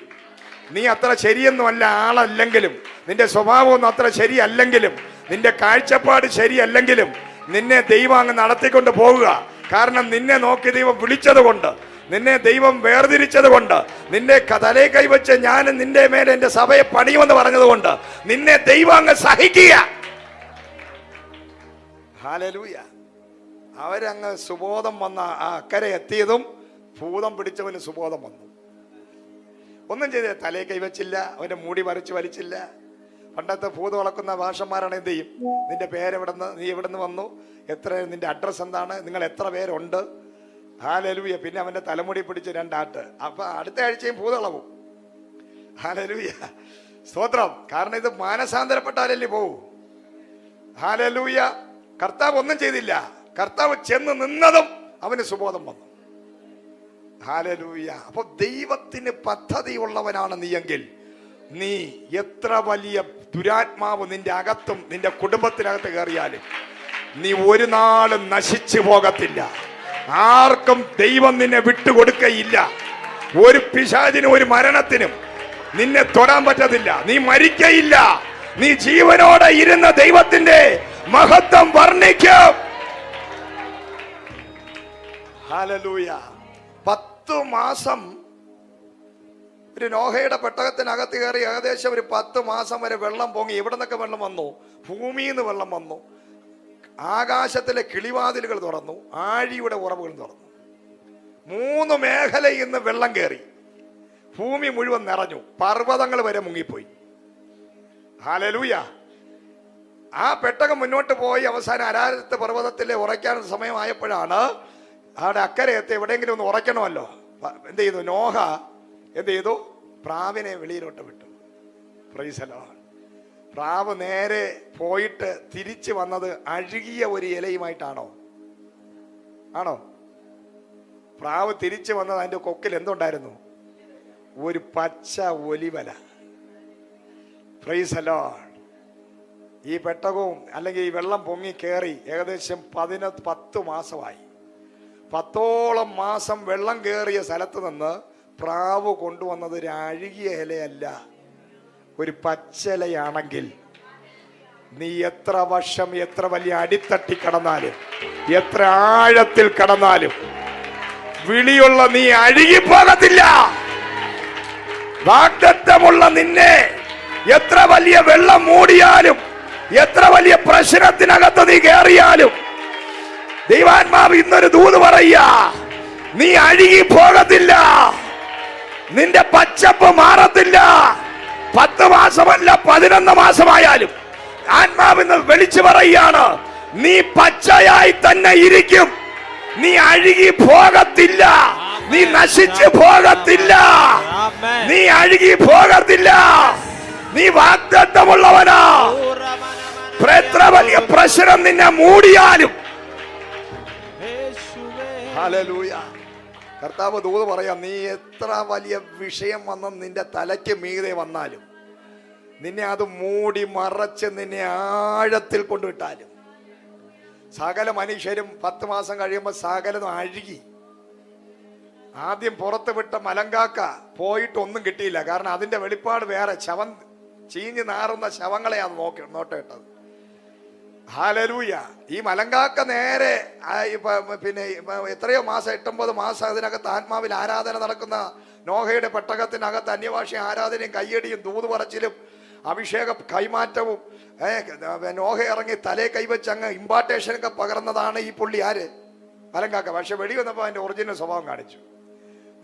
നീ അത്ര ശരിയൊന്നുമല്ല ആളല്ലെങ്കിലും, നിന്റെ സ്വഭാവമൊന്നും അത്ര ശരിയല്ലെങ്കിലും, നിന്റെ കാഴ്ചപ്പാട് ശരിയല്ലെങ്കിലും നിന്നെ ദൈവം അങ്ങ് നടത്തിക്കൊണ്ട് പോവുക. കാരണം നിന്നെ നോക്കി ദൈവം വിളിച്ചത് കൊണ്ട്, നിന്നെ ദൈവം വേർതിരിച്ചത് കൊണ്ട്, നിന്നെ തലേ കൈവച്ച് ഞാൻ നിന്റെ മേലെ എൻ്റെ സഭയെ പണിയുമെന്ന് പറഞ്ഞത് കൊണ്ട് നിന്നെ ദൈവം അങ്ങ് സഹിക്കുക. ഹല്ലേലൂയ. അവരങ്ങ് സുബോധം വന്ന ആ അക്കരെ എത്തിയതും ഭൂതം പിടിച്ചവന് സുബോധം വന്നു. ഒന്നും ചെയ്ത തലേ കൈവച്ചില്ല, അവന്റെ മൂടി മറിച്ച് വലിച്ചില്ല. പണ്ടത്തെ ഭൂതം വളക്കുന്ന ഭാഷന്മാരാണ് എന്ത് ചെയ്യും? നിന്റെ പേരെവിടുന്ന്, നീ എവിടുന്ന് വന്നു, എത്ര, നിന്റെ അഡ്രസ് എന്താണ്, നിങ്ങൾ എത്ര പേരുണ്ട്? ഹല്ലേലൂയ. പിന്നെ അവന്റെ തലമുടി പിടിച്ച് 2 ആട്ട്. അപ്പൊ അടുത്ത ആഴ്ചയും ഭൂതളവും. ഹല്ലേലൂയ, സ്തോത്രം. കാരണം ഇത് മാനസാന്തരപ്പെട്ടാലല്ലേ പോവൂ. ഹല്ലേലൂയ. കർത്താവ് ഒന്നും ചെയ്തില്ല, കർത്താവ് ചെന്ന് നിന്നതും അവന് സുബോധം വന്നു. ഹല്ലേലൂയ. അപ്പൊ ദൈവത്തിന് പദ്ധതി ഉള്ളവനാണ് നീയെങ്കിൽ നീ എത്ര വലിയ ദുരാത്മാവ് നിന്റെ അകത്തും നിന്റെ കുടുംബത്തിനകത്ത് കയറിയാലും നീ ഒരു നാളും നശിച്ചു പോകത്തില്ല. ആർക്കും ദൈവം നിന്നെ വിട്ടുകൊടുക്കയില്ല. ഒരു പിശാചിനും ഒരു മരണത്തിനും നിന്നെ തൊടാൻ പറ്റത്തില്ല. നീ മരിക്കയില്ല. നീ ജീവനോടെ ഇരുന്ന ദൈവത്തിന്റെ മഹത്വം വർണ്ണിക്കും. ഹല്ലേലൂയ. 10 മാസം ഒരു നോഹയുടെ പെട്ടകത്തിനകത്ത് കയറി ഏകദേശം ഒരു 10 മാസം വരെ വെള്ളം പൊങ്ങി. എവിടെ നിന്നൊക്കെ വെള്ളം വന്നു? ഭൂമിയിൽ നിന്ന് വെള്ളം വന്നു. ആകാശത്തിലെ കിളിവാതിലുകൾ തുറന്നു, ആഴിയുടെ ഉറവുകൾ തുറന്നു. 3 മേഖലയിൽ നിന്ന് വെള്ളം കയറി. ഭൂമി മുഴുവൻ നിറഞ്ഞു, പർവ്വതങ്ങൾ വരെ മുങ്ങിപ്പോയി. ഹല്ലേലൂയ. ആ പെട്ടകം മുന്നോട്ട് പോയി അവസാനം അരാരത്ത് പർവ്വതത്തിലെ ഉറയ്ക്കാനുള്ള സമയമായപ്പോഴാണ് അവിടെ അക്കരെ എത്തി എവിടെയെങ്കിലും ഒന്ന് ഉറയ്ക്കണമല്ലോ. എന്ത് ചെയ്തു? നോഹ എന്ത് ചെയ്തു? പ്രാവിനെ വെളിയിലോട്ട് വിട്ടു. Price the Lord. പ്രാവ് നേരെ പോയിട്ട് തിരിച്ചു വന്നത് അഴുകിയ ഒരു ഇലയുമായിട്ടാണോ? ആണോ? പ്രാവ് തിരിച്ചു വന്നത് അതിന്റെ കൊക്കിൽ എന്തുണ്ടായിരുന്നു? ഒരു പച്ച ഒലിവല. Price the Lord. ഈ പെട്ടകവും അല്ലെങ്കിൽ ഈ വെള്ളം പൊങ്ങി കയറി ഏകദേശം 10 മാസമായി. 10ഓളം മാസം വെള്ളം കയറിയ സ്ഥലത്ത് നിന്ന് പ്രാവ് കൊണ്ടുവന്നത് ഒരു അഴുകിയ ഇലയല്ല, ഒരു പച്ചിലയാണെങ്കിൽ നീ എത്ര വർഷം എത്ര വലിയ അടിത്തട്ടി കടന്നാലും എത്ര ആഴത്തിൽ കടന്നാലും വിളിയുള്ള നീ അഴുകിപ്പോകത്തില്ല. വാഗ്ദത്തമുള്ള നിന്നെ എത്ര വലിയ വെള്ളം മൂടിയാലും എത്ര വലിയ പ്രശ്നത്തിനകത്ത് നീ കയറിയാലും ദൈവാത്മാവ് ഇന്നൊരു ദൂത് പറയുക, നീ അഴുകി പോകത്തില്ല. നിന്റെ പച്ചപ്പ് മാറത്തില്ല. 10 മാസമല്ല 11 മാസമായാലും ആത്മാവിന്ന് വിളിച്ചു പറയുകയാണ്, നീ പച്ചയായി തന്നെ ഇരിക്കും. നീ അഴുകി പോകത്തില്ല. നീ നശിച്ചു പോകത്തില്ല. നീ അഴുകി പോകത്തില്ല. നീ വാഗ്ദത്തമുള്ളവനാ. എത്ര വലിയ പ്രശ്നം നിന്നെ മൂടിയാലും. ഹല്ലേലൂയ. കർത്താവ് ദൂത് പറയാം, നീ എത്ര വലിയ വിഷയം വന്ന നിന്റെ തലയ്ക്ക് മീതെ വന്നാലും നിന്നെ അത് മൂടി മറച്ച് നിന്നെ ആഴത്തിൽ കൊണ്ടുവിട്ടാലും സകല മനുഷ്യരും 10 മാസം കഴിയുമ്പോൾ സകലതും അഴുകി. ആദ്യം പുറത്ത് വിട്ട മലങ്കാക്ക പോയിട്ട് ഒന്നും കിട്ടിയില്ല. കാരണം അതിന്റെ വെളിപ്പാട് വേറെ. ശവം ചീഞ്ഞു നാറുന്ന ശവങ്ങളെയാണ് നോട്ടേട്ടത്. ഹല്ലേലൂയ. ഈ മലങ്കാക്ക നേരെ പിന്നെ എത്രയോ മാസം 8-9 മാസം അതിനകത്ത് ആത്മാവിൽ ആരാധന നടക്കുന്ന നോഹയുടെ പെട്ടകത്തിനകത്ത് അന്യഭാഷ ആരാധനയും കയ്യടിയും ദൂത് പറച്ചിലും അഭിഷേക കൈമാറ്റവും നോഹ ഇറങ്ങി തലേ കൈവച്ച് അങ്ങ് ഇമ്പാർട്ടേഷനൊക്കെ പകർന്നതാണ് ഈ പുള്ളി. ആര്? മലങ്കാക്ക. പക്ഷെ വെടി വന്നപ്പോൾ അതിന്റെ ഒറിജിനൽ സ്വഭാവം കാണിച്ചു.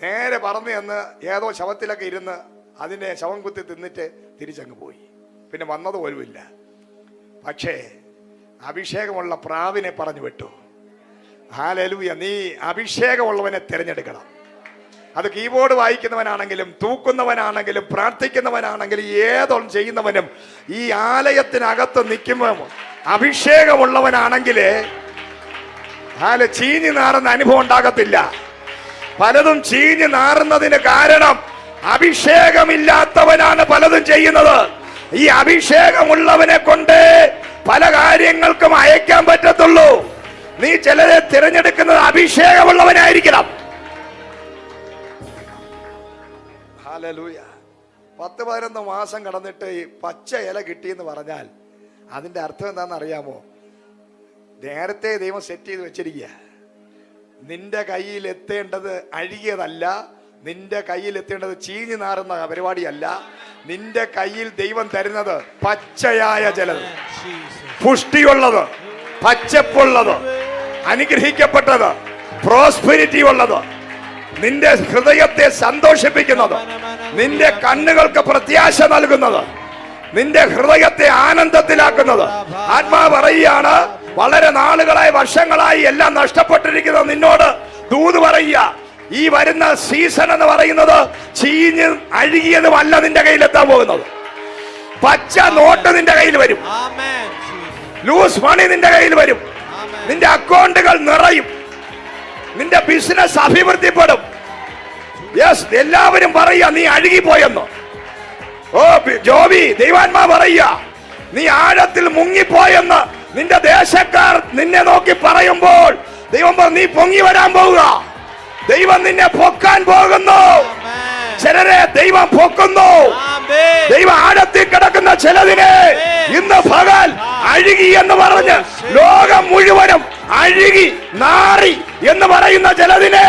നേരെ പറന്ന് എന്ന് ഏതോ ശവത്തിലൊക്കെ ഇരുന്ന് അതിനെ ശവം കുത്തി തിന്നിട്ട് തിരിച്ചങ്ങ് പോയി. പിന്നെ വന്നത് പോലുമില്ല. പക്ഷേ അഭിഷേകമുള്ള പ്രാവിനെ പറഞ്ഞു വിട്ടു. ഹല്ലേലൂയ. നീ അഭിഷേകമുള്ളവനെ തിരഞ്ഞെടുക്കണം. അത് കീബോർഡ് വായിക്കുന്നവനാണെങ്കിലും തൂക്കുന്നവനാണെങ്കിലും പ്രാർത്ഥിക്കുന്നവനാണെങ്കിലും ഏതൊന്നും ചെയ്യുന്നവനും ഈ ആലയത്തിനകത്ത് നിൽക്കുമ്പോൾ അഭിഷേകമുള്ളവനാണെങ്കിൽ ചീഞ്ഞു നാറുന്ന അനുഭവം ഉണ്ടാകത്തില്ല. പലതും ചീഞ്ഞു നാറുന്നതിന് കാരണം അഭിഷേകമില്ലാത്തവനാണ് പലതും ചെയ്യുന്നത്. ഈ അഭിഷേകമുള്ളവനെ കൊണ്ട് പല കാര്യങ്ങൾക്കും അയക്കാൻ പറ്റത്തുള്ളൂ. നീ ചിലരെ തിരഞ്ഞെടുക്കുന്നത് അഭിഷേകമുള്ളവനായിരിക്കണം. ഹല്ലേലൂയ. 10-11 മാസം കടന്നിട്ട് ഈ പച്ച ഇല കിട്ടിയെന്ന് പറഞ്ഞാൽ അതിന്റെ അർത്ഥം എന്താണെന്ന് അറിയാമോ? നേരത്തെ ദൈവം സെറ്റ് ചെയ്ത് വെച്ചിരിക്കുക. നിന്റെ കയ്യിൽ എത്തേണ്ടത് അഴുകിയതല്ല, നിന്റെ കയ്യിൽ എത്തേണ്ടത് ചീഞ്ഞു നാറുന്ന പരിപാടിയല്ല. നിന്റെ കയ്യിൽ ദൈവം തരുന്നത് പച്ചയായ ജലം, പുഷ്ടിയുള്ളത്, പച്ചപ്പുള്ളത്, അനുഗ്രഹിക്കപ്പെട്ടത്, പ്രോസ്പെരിറ്റി ഉള്ളത്, നിന്റെ ഹൃദയത്തെ സന്തോഷിപ്പിക്കുന്നത്, നിന്റെ കണ്ണുകൾക്ക് പ്രത്യാശ നൽകുന്നത്, നിന്റെ ഹൃദയത്തെ ആനന്ദത്തിലാക്കുന്നത്. ആത്മാവ് പറയുകയാണ്, വളരെ നാളുകളായി വർഷങ്ങളായി എല്ലാം നഷ്ടപ്പെട്ടിരിക്കുന്ന നിന്നോട് ദൂത് പറയുക, ഈ വരുന്ന സീസൺ എന്ന് പറയുന്നത് ചീഞ്ഞ് അഴുകിയതുമല്ല നിന്റെ കയ്യിലെത്താൻ പോകുന്നത്. പച്ച നോട്ട് നിന്റെ കയ്യിൽ വരും, ലൂസ് മണി നിന്റെ കയ്യിൽ വരും, നിന്റെ അക്കൗണ്ടുകൾ നിറയും, നിന്റെ ബിസിനസ് അഭിവൃദ്ധിപ്പെടും. യെസ്, എല്ലാവരും പറയുക നീ അഴുകിപ്പോയെന്ന്. ഓ ജോബി, ദൈവാത്മാ പറയുക നീ ആഴത്തിൽ മുങ്ങിപ്പോയെന്ന്. നിന്റെ ദേശക്കാർ നിന്നെ നോക്കി പറയുമ്പോൾ ദൈവം നീ പൊങ്ങി വരാൻ പോവുക. ദൈവം നിന്നെ പൊക്കാൻ പോകുന്നു. ചിലരെ ദൈവം പൊക്കുന്നു. ദൈവം ആഴത്തിൽ കിടക്കുന്ന ചിലതിനെ ഇന്ന് പകൽ അഴുകി എന്ന് പറഞ്ഞ് ലോകം മുഴുവനും അഴുകി നാറി എന്ന് പറയുന്ന ചിലതിനെ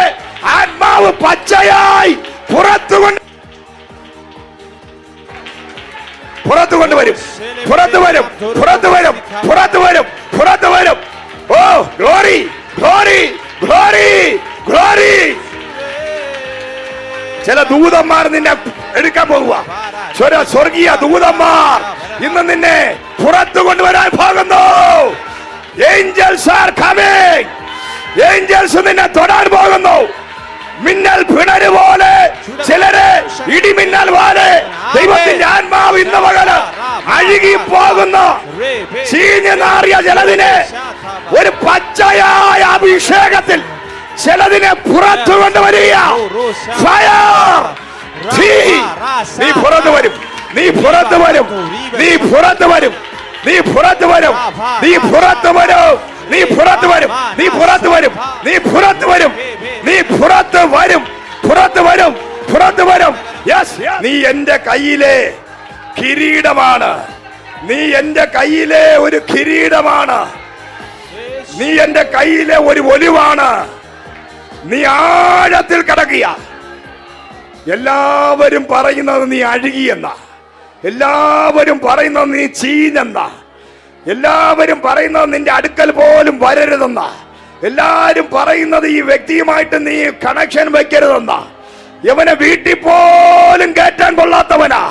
ആത്മാവ് പച്ചയായി പുറത്തു കൊണ്ടുവരും. Oh glory, glory, glory, glory. ചില ദൂതന്മാർ നിന്നെ എടുക്കാൻ പോകുക. സ്വർഗീയ ദൂതന്മാർ ഇന്ന് നിന്നെ പുറത്തു കൊണ്ടുവരാൻ പോകുന്നു. Angeles are coming. ഏഞ്ചൽസ് നിന്നെ തൊടാൻ പോകുന്നു. മിന്നൽ പിണര് പോലെ, ചിലരെ ഇടിമിന്നൽ പോലെ ദൈവത്തിന്റെ ആത്മാവ് ഇന്ന് പകല് അഴുകി പോകുന്ന ചീഞ്ഞു നാറിയ ചിലതിനെ ഒരു പച്ചയായ അഭിഷേകത്തിൽ ചിലതിനെ പുറത്തു കൊണ്ടുവരിക. ഫയർ, തീ. നീ പുറത്തു വരും, നീ പുറത്തു വരും, നീ പുറത്തു വരും, നീ പുറത്തു വരും, നീ പുറത്തു വരും, നീ പുറത്തു വരും, നീ പുറത്തു വരും, നീ പുറത്തു വരും, നീ പുറത്തു വരും, പുറത്തു വരും, പുറത്തു വരും. യെസ്, നീ എന്റെ കയ്യിലെ കിരീടമാണ്. നീ എന്റെ കയ്യിലെ ഒരു കിരീടമാണ്. നീ എന്റെ കയ്യിലെ ഒരു ഒലിവാണ്. നീ ആഴത്തിൽ കിടക്കുക. എല്ലാവരും പറയുന്നത് നീ അഴുകിയെന്ന, എല്ലാവരും പറയുന്നത് നീ ചീഞ്ഞെന്ന, എല്ലാവരും പറയുന്നത് നിന്റെ അടുക്കൽ പോലും വരരുതെന്ന, എല്ലാരും പറയുന്നത് ഈ വ്യക്തിയുമായിട്ട് നീ കണക്ഷൻ വെക്കരുതെന്ന, ഇവനെ വീട്ടിൽ പോലും കയറ്റാൻ കൊള്ളാത്തവനാ,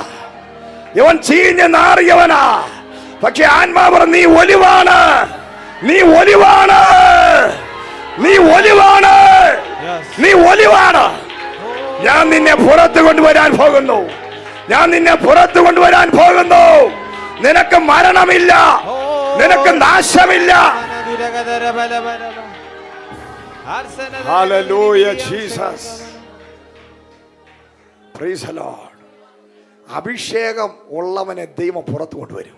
ഇവൻ ചീഞ്ഞ് നാറിയവനാ. പക്ഷെ ആത്മാവ് നീ ഒലിവാണ്, നീ ഒലിവാണ്, നീ ഒലിവാണ്, നീ ഒലിവാണ്. ഞാൻ നിന്നെ പുറത്തു കൊണ്ടുവരാൻ പോകുന്നു, ഞാൻ നിന്നെ പുറത്തു കൊണ്ടുവരാൻ പോകുന്നു. നിനക്ക് മരണമില്ല, നിനക്ക് നാശമില്ല. Hallelujah, Jesus. Praise the Lord. അഭിഷേകം ഉള്ളവനെ ദൈവം പുറത്തു കൊണ്ടുവരും.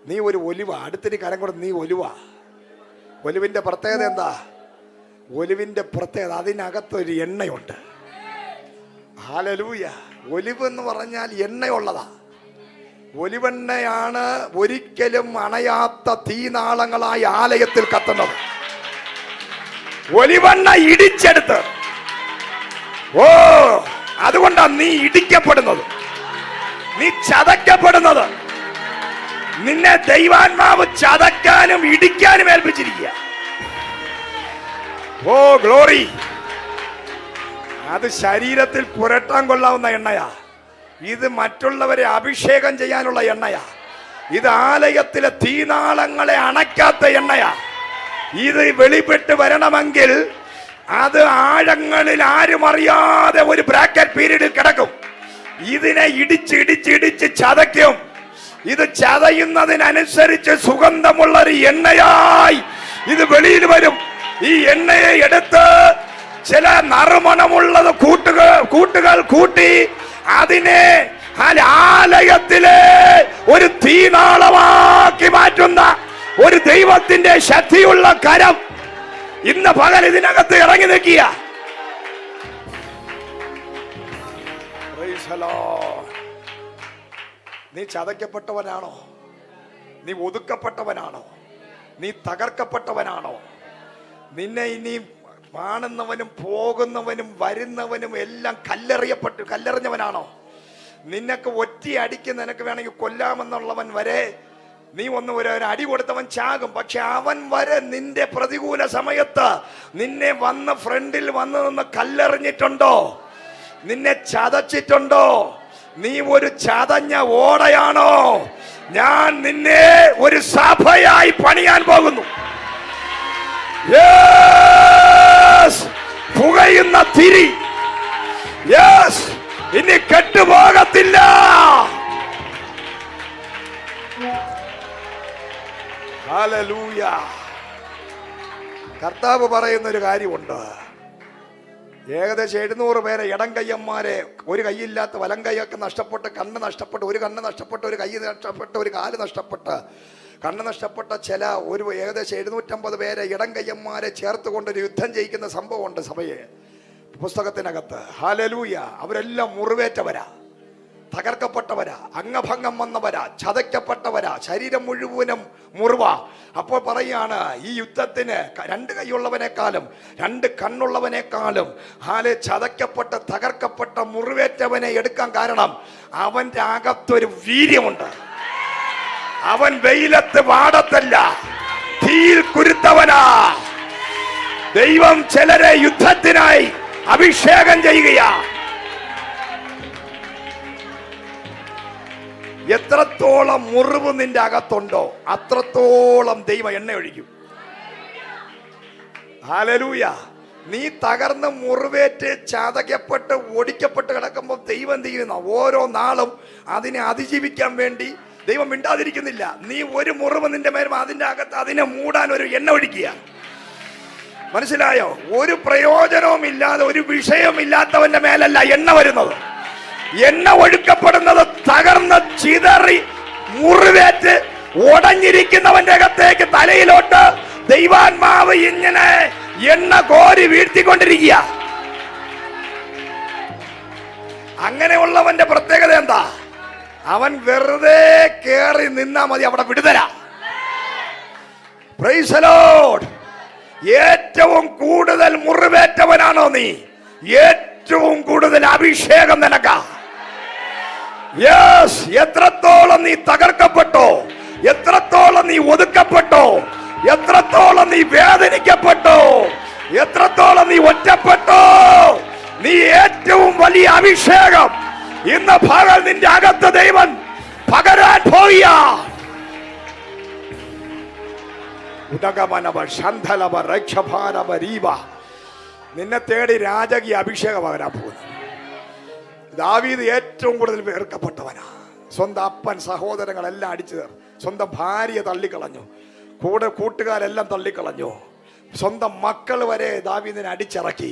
നീ ഒരു ഒലിവ, അടുത്തൊരു കരം കൊണ്ട് നീ ഒലിവ. ഒലിവിന്റെ പ്രത്യേകത എന്താ? ഒലിവിന്റെ പ്രത്യേകത അതിനകത്തൊരു എണ്ണയുണ്ട്. ഹല്ലേലൂയ. ഒലിവ് എന്ന് പറഞ്ഞാൽ എണ്ണയുള്ളതാ. ഒലിവെണ്ണയാണ് ഒരിക്കലും അണയാത്ത തീനാളങ്ങളായി ആലയത്തിൽ കത്തുന്നത്. ഒലിവെണ്ണ ഇടിച്ചെടുത്ത്, ഓ അതുകൊണ്ടാണ് നീ ഇടിക്കപ്പെടുന്നത്, നീ ചതക്കപ്പെടുന്നത്. നിന്നെ ദൈവാത്മാവ് ചതക്കാനും ഇടിക്കാനും ഏൽപ്പിച്ചിരിക്കുക. ഓ ഗ്ലോറി. അത് ശരീരത്തിൽ പുരട്ടാൻ കൊള്ളാവുന്ന എണ്ണയാ. ഇത് മറ്റുള്ളവരെ അഭിഷേകം ചെയ്യാനുള്ള എണ്ണയാ. ഇത് ആലയത്തിലെ തീനാളങ്ങളെ അണയ്ക്കാത്ത എണ്ണയാ. ഇത് വെളിപ്പെട്ട് വരണമെങ്കിൽ അത് ആഴങ്ങളിൽ ആരും അറിയാതെ ഒരു ബ്രാക്കറ്റ് പീരീഡിൽ കിടക്കും. ഇതിനെ ഇടിച്ച് ചതയ്ക്കും. ഇത് ചതയുന്നതിനനുസരിച്ച് സുഗന്ധമുള്ളൊരു എണ്ണയായി ഇത് വെളിയിൽ വരും. ഈ എണ്ണയെ എടുത്ത് ചില നറുമണമുള്ളത് കൂട്ടുകൾ കൂട്ടി അതിനെ ആലയത്തിലെ ഒരു തീനാളമാക്കി മാറ്റുന്ന ഒരു ദൈവത്തിന്റെ ശക്തിയുള്ള കരം ഇന്ന് പകൽ ഇതിനകത്ത് ഇറങ്ങി നിൽക്കുക. നീ ചതയ്ക്കപ്പെട്ടവനാണോ? നീ ഒതുക്കപ്പെട്ടവനാണോ? നീ തകർക്കപ്പെട്ടവനാണോ? നിന്നെ ഇനി കാണുന്നവനും പോകുന്നവനും വരുന്നവനും എല്ലാം കല്ലെറിഞ്ഞവനാണോ? നിനക്ക് ഒറ്റയടിക്ക് നിനക്ക് വേണമെങ്കിൽ കൊല്ലാമെന്നുള്ളവൻ വരെ നീ ഒരു അടി കൊടുത്തവൻ ചാകും. പക്ഷെ അവൻ വരെ നിന്റെ പ്രതികൂല സമയത്ത് നിന്നെ വന്ന് ഫ്രണ്ടിൽ വന്ന് നിന്ന് കല്ലെറിഞ്ഞിട്ടുണ്ടോ? നിന്നെ ചതച്ചിട്ടുണ്ടോ? നീ ഒരു ചതഞ്ഞ ഓടയാണോ? ഞാൻ നിന്നെ ഒരു സഭയായി പണിയാൻ പോകുന്നു. പുകയുന്ന തിരി. ഇനി കെട്ടുപോകത്തില്ല. ഹല്ലേലൂയ. കർത്താവ് പറയുന്നൊരു കാര്യമുണ്ട്. ഏകദേശം 700 പേരെ ഇടം കയ്യന്മാരെ, ഒരു കൈയില്ലാത്ത വലം കൈയൊക്കെ നഷ്ടപ്പെട്ട്, കണ്ണ് നഷ്ടപ്പെട്ട്, ഒരു കണ്ണ് നഷ്ടപ്പെട്ട്, ഒരു കൈ നഷ്ടപ്പെട്ട്, ഒരു കാല് നഷ്ടപ്പെട്ട്, കണ്ണ് നഷ്ടപ്പെട്ട ഏകദേശം 750 പേരെ ഇടം കയ്യന്മാരെ ചേർത്തുകൊണ്ടൊരു യുദ്ധം ജയിക്കുന്ന സംഭവമുണ്ട് സഭയെ പുസ്തകത്തിനകത്ത്. ഹല്ലേലൂയ. അവരെല്ലാം മുറിവേറ്റവരാ, തകർക്കപ്പെട്ടവരാ, അംഗഭംഗം വന്നവരാ, ചതയ്ക്കപ്പെട്ടവരാ, ശരീരം മുഴുവനും മുറിവ. അപ്പോൾ പറയാണ്, ഈ യുദ്ധത്തിന് 2 കൈയുള്ളവനേക്കാളും 2 കണ്ണുള്ളവനേക്കാളും ചതയ്ക്കപ്പെട്ട് തകർക്കപ്പെട്ട മുറിവേറ്റവനെ എടുക്കാൻ കാരണം അവന്റെ അകത്തൊരു വീര്യമുണ്ട്. അവൻ വെയിലത്ത് വാടത്തല്ല, തീയിൽ കുരുത്തവനാ. ദൈവം ചിലരെ യുദ്ധത്തിനായി അഭിഷേകം ചെയ്യുകയാ. എത്രത്തോളം മുറിവ് നിന്റെ അകത്തുണ്ടോ അത്രത്തോളം ദൈവം എണ്ണ ഒഴിക്കും. ഹല്ലേലൂയ. നീ തകർന്ന് മുറിവേറ്റ് ചതയ്ക്കപ്പെട്ട് ഒടിക്കപ്പെട്ട് കിടക്കുമ്പോൾ ദൈവം എന്ത് ചെയ്യുന്ന ഓരോ നാളും അതിനെ അതിജീവിക്കാൻ വേണ്ടി ദൈവം മിണ്ടാതിരിക്കുന്നില്ല. നീ ഒരു മുറിവ് നിന്റെ മേൽ അതിന്റെ അകത്ത് അതിനെ മൂടാൻ ഒരു എണ്ണ ഒഴിക്കുക. മനസ്സിലായോ? ഒരു പ്രയോജനവും ഇല്ലാതെ, ഒരു വിഷയമില്ലാത്തവന്റെ മേലല്ല എണ്ണ വരുന്നത്. എണ്ണ ഒഴുക്കപ്പെടുന്നത് തകർന്ന് ചിതറി മുറിവേറ്റ് ഉടഞ്ഞിരിക്കുന്നവന്റെ അകത്തേക്ക് തലയിലോട്ട് ദൈവാത്മാവ് ഇങ്ങനെ എണ്ണ കോരി വീഴ്ത്തിക്കൊണ്ടിരിക്കുക. അങ്ങനെയുള്ളവന്റെ പ്രത്യേകത എന്താ? അവൻ വെറുതെ കേറി നിന്നാ മതി, അവിടെ വിടുതല. Price the Lord. ഏറ്റവും കൂടുതൽ മുറിവേറ്റവനാണോ നീ? ഏറ്റവും കൂടുതൽ അഭിഷേകം നിനക്കാ. എത്രത്തോളം നീ തകർക്കപ്പെട്ടോ, എത്രത്തോളം നീ ഒതുക്കപ്പെട്ടോ, എത്രത്തോളം നീ വേദനിക്കപ്പെട്ടോ, എത്രത്തോളം നീ ഒറ്റപ്പെട്ടോ, നീ ഏറ്റവും വലിയ അഭിഷേകം ഇന്ന് പകൽ നിന്റെ അകത്ത് ദൈവം പകരാൻ പോയ. നിന്നെ തേടി രാജകീയ അഭിഷേകം പകരാൻ പോകുന്നു. ദാവീദ് ഏറ്റവും കൂടുതൽ വെറുക്കപ്പെട്ടവനാ. സ്വന്തം അപ്പൻ സഹോദരങ്ങളെല്ലാം അടിച്ചു തീർ, സ്വന്തം ഭാര്യ തള്ളിക്കളഞ്ഞു, കൂട്ടുകാരെല്ലാം തള്ളിക്കളഞ്ഞു, സ്വന്തം മക്കൾ വരെ ദാവീദിനെ അടിച്ചിറക്കി.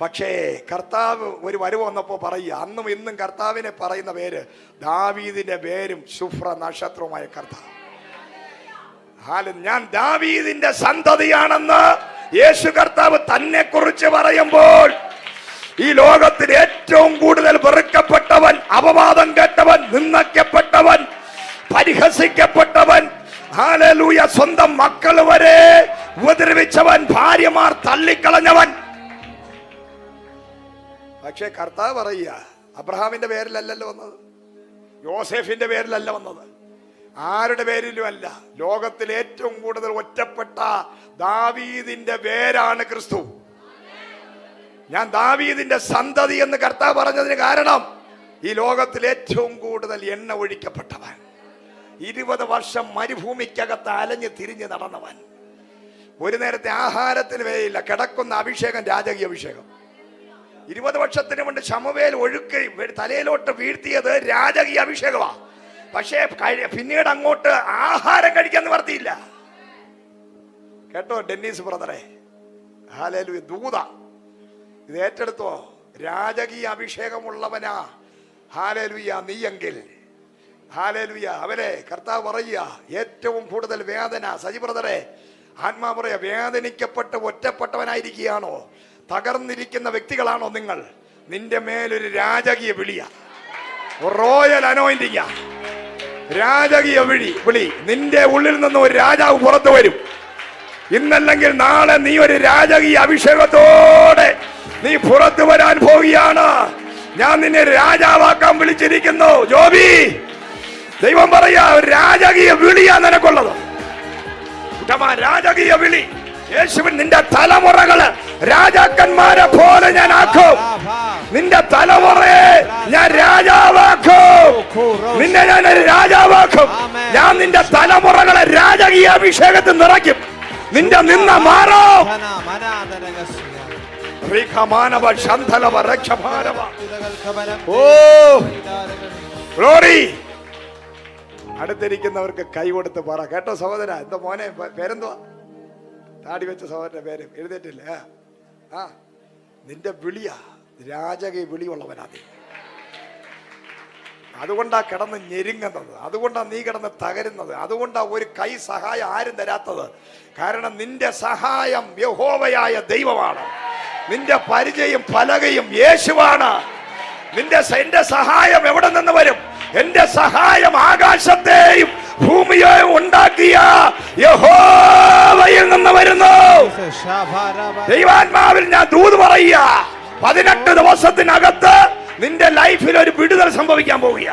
പക്ഷേ കർത്താവ് ഒരു വരവ് വന്നപ്പോൾ പറയുക, അന്നും ഇന്നും കർത്താവിനെ പറയുന്ന പേര് ദാവീദിന്റെ പേരും ശുഭ്ര നക്ഷത്രവുമായ കർത്താവ്. ഞാൻ ദാവീദിന്റെ സന്തതിയാണെന്ന് യേശു കർത്താവ് തന്നെ കുറിച്ച് പറയുമ്പോൾ ഈ ലോകത്തിൽ ഏറ്റവും കൂടുതൽ വെറുക്കപ്പെട്ടവൻ, അപവാദം കേട്ടവൻ, നിന്ദിക്കപ്പെട്ടവൻ, പരിഹസിക്കപ്പെട്ടവൻ, ഹല്ലേലൂയ, സ്വന്തം മക്കൾ വരെ ഉപദ്രവിച്ചവൻ, ഭാര്യമാർ തള്ളിക്കളഞ്ഞവൻ. പക്ഷേ കർത്താവ് പറയുക, അബ്രഹാമിന്റെ പേരിലല്ലല്ലോ വന്നത്, യോസേഫിന്റെ പേരിലല്ല വന്നത്, ആരുടെ പേരിലും അല്ല. ലോകത്തിൽ ഏറ്റവും കൂടുതൽ ഒറ്റപ്പെട്ട ദാവീദിന്റെ പേരാണ് ക്രിസ്തു. ഞാൻ ദാവീദിന്റെ സന്തതി എന്ന് കർത്താവ് പറഞ്ഞതിന് കാരണം ഈ ലോകത്തിൽ ഏറ്റവും കൂടുതൽ എണ്ണ ഒഴിക്കപ്പെട്ടവൻ, 20 വർഷം മരുഭൂമിക്കകത്ത് അലഞ്ഞ് തിരിഞ്ഞ് നടന്നവൻ, ഒരു നേരത്തെ ആഹാരത്തിന് വേയില്ല, കിടക്കുന്ന അഭിഷേകം രാജകീയ അഭിഷേകം. 20 വർഷത്തിന് മുമ്പ് ശമൂവേൽ ഒഴുക്കി തലയിലോട്ട് വീഴ്ത്തിയത് രാജകീയ അഭിഷേകമാണ്. പക്ഷേ പിന്നീട് അങ്ങോട്ട് ആഹാരം കഴിക്കാൻ നിവർത്തിയില്ല. കേട്ടോ ഡെന്നീസ് ബ്രദറെ, ഹല്ലേലൂയ, ദൂത ഇത് ഏറ്റെടുത്തോ. രാജകീയ അഭിഷേകമുള്ളവനാ ഹല്ലേലൂയ നീയെങ്കിൽ ഹല്ലേലൂയ. അവരെ കർത്താവ് പറയുക, ഏറ്റവും കൂടുതൽ വേദന, സജി ബ്രദറെ ആത്മാ പറയാ, വേദനിക്കപ്പെട്ട് ഒറ്റപ്പെട്ടവനായിരിക്കുകയാണോ, തകർന്നിരിക്കുന്ന വ്യക്തികളാണോ നിങ്ങൾ? നിന്റെ മേലൊരു രാജകീയ വിളിയ, റോയൽ അനോയിന്റിംഗ്, രാജകീയ വിളി. നിന്റെ ഉള്ളിൽ നിന്ന് ഒരു രാജാവ് പുറത്തു വരും. ഇന്നല്ലെങ്കിൽ നാളെ നീ ഒരു രാജകീയ അഭിഷേകത്തോടെ നീ പുറത്തു വരാൻ പോവുകയാണ്. ഞാൻ നിന്നെ രാജാവാക്കാൻ വിളിച്ചിരിക്കുന്നു ജോബി. ദൈവം പറയാ, ഒരു രാജകീയ വിളിയാ നിനക്കുള്ളത്. രാജകീയ വിളി. യേശുവിൻ നിന്റെ തലമുറകള് രാജാക്കന്മാരെ പോലെ ഞാൻ ആക്കും. നിന്റെ തലമുറയെ ഞാൻ രാജാവാക്കും. നിന്നെ ഞാൻ ഒരു രാജാവാക്കും. ഞാൻ നിന്റെ തലമുറകളെ രാജകീയ അഭിഷേകത്തിൽ നിറയ്ക്കും. നിന്റെ നിന്ന മാറും. അടുത്തിരിക്കുന്നവർക്ക് കൈ കൊടുത്ത് പറ, കേട്ടോ സഹോദര. എന്താ മോനെ പേരെന്തുവാ? താടി വെച്ച സഹോദരന്റെ പേര് എഴുതിയിട്ടില്ല. ആ, നിന്റെ വിളിയാ രാജകീയ വിളിയുള്ളവനാ നീ. അതുകൊണ്ടാ കിടന്ന് ഞെരുങ്ങുന്നത്, അതുകൊണ്ടാ നീ കിടന്ന് തകരുന്നത്, അതുകൊണ്ടാ ഒരു കൈ സഹായം ആരും തരാത്തത്. കാരണം നിന്റെ സഹായം യഹോവയായ ദൈവമാണ്. നിന്റെ പരിചയം പലകയും യേശുവാണ്. എന്റെ സഹായം എവിടെ നിന്ന് വരും? എന്റെ സഹായം ആകാശത്തെയും ഭൂമിയെയും ഉണ്ടാക്കിയ യഹോവയിൽ നിന്ന് വരുന്നു. ദൈവാത്മാവിൽ ഞാൻ ദൂത് പറയുക, 18 ദിവസത്തിനകത്ത് നിന്റെ ലൈഫിൽ ഒരു വിടുതൽ സംഭവിക്കാൻ പോവുക.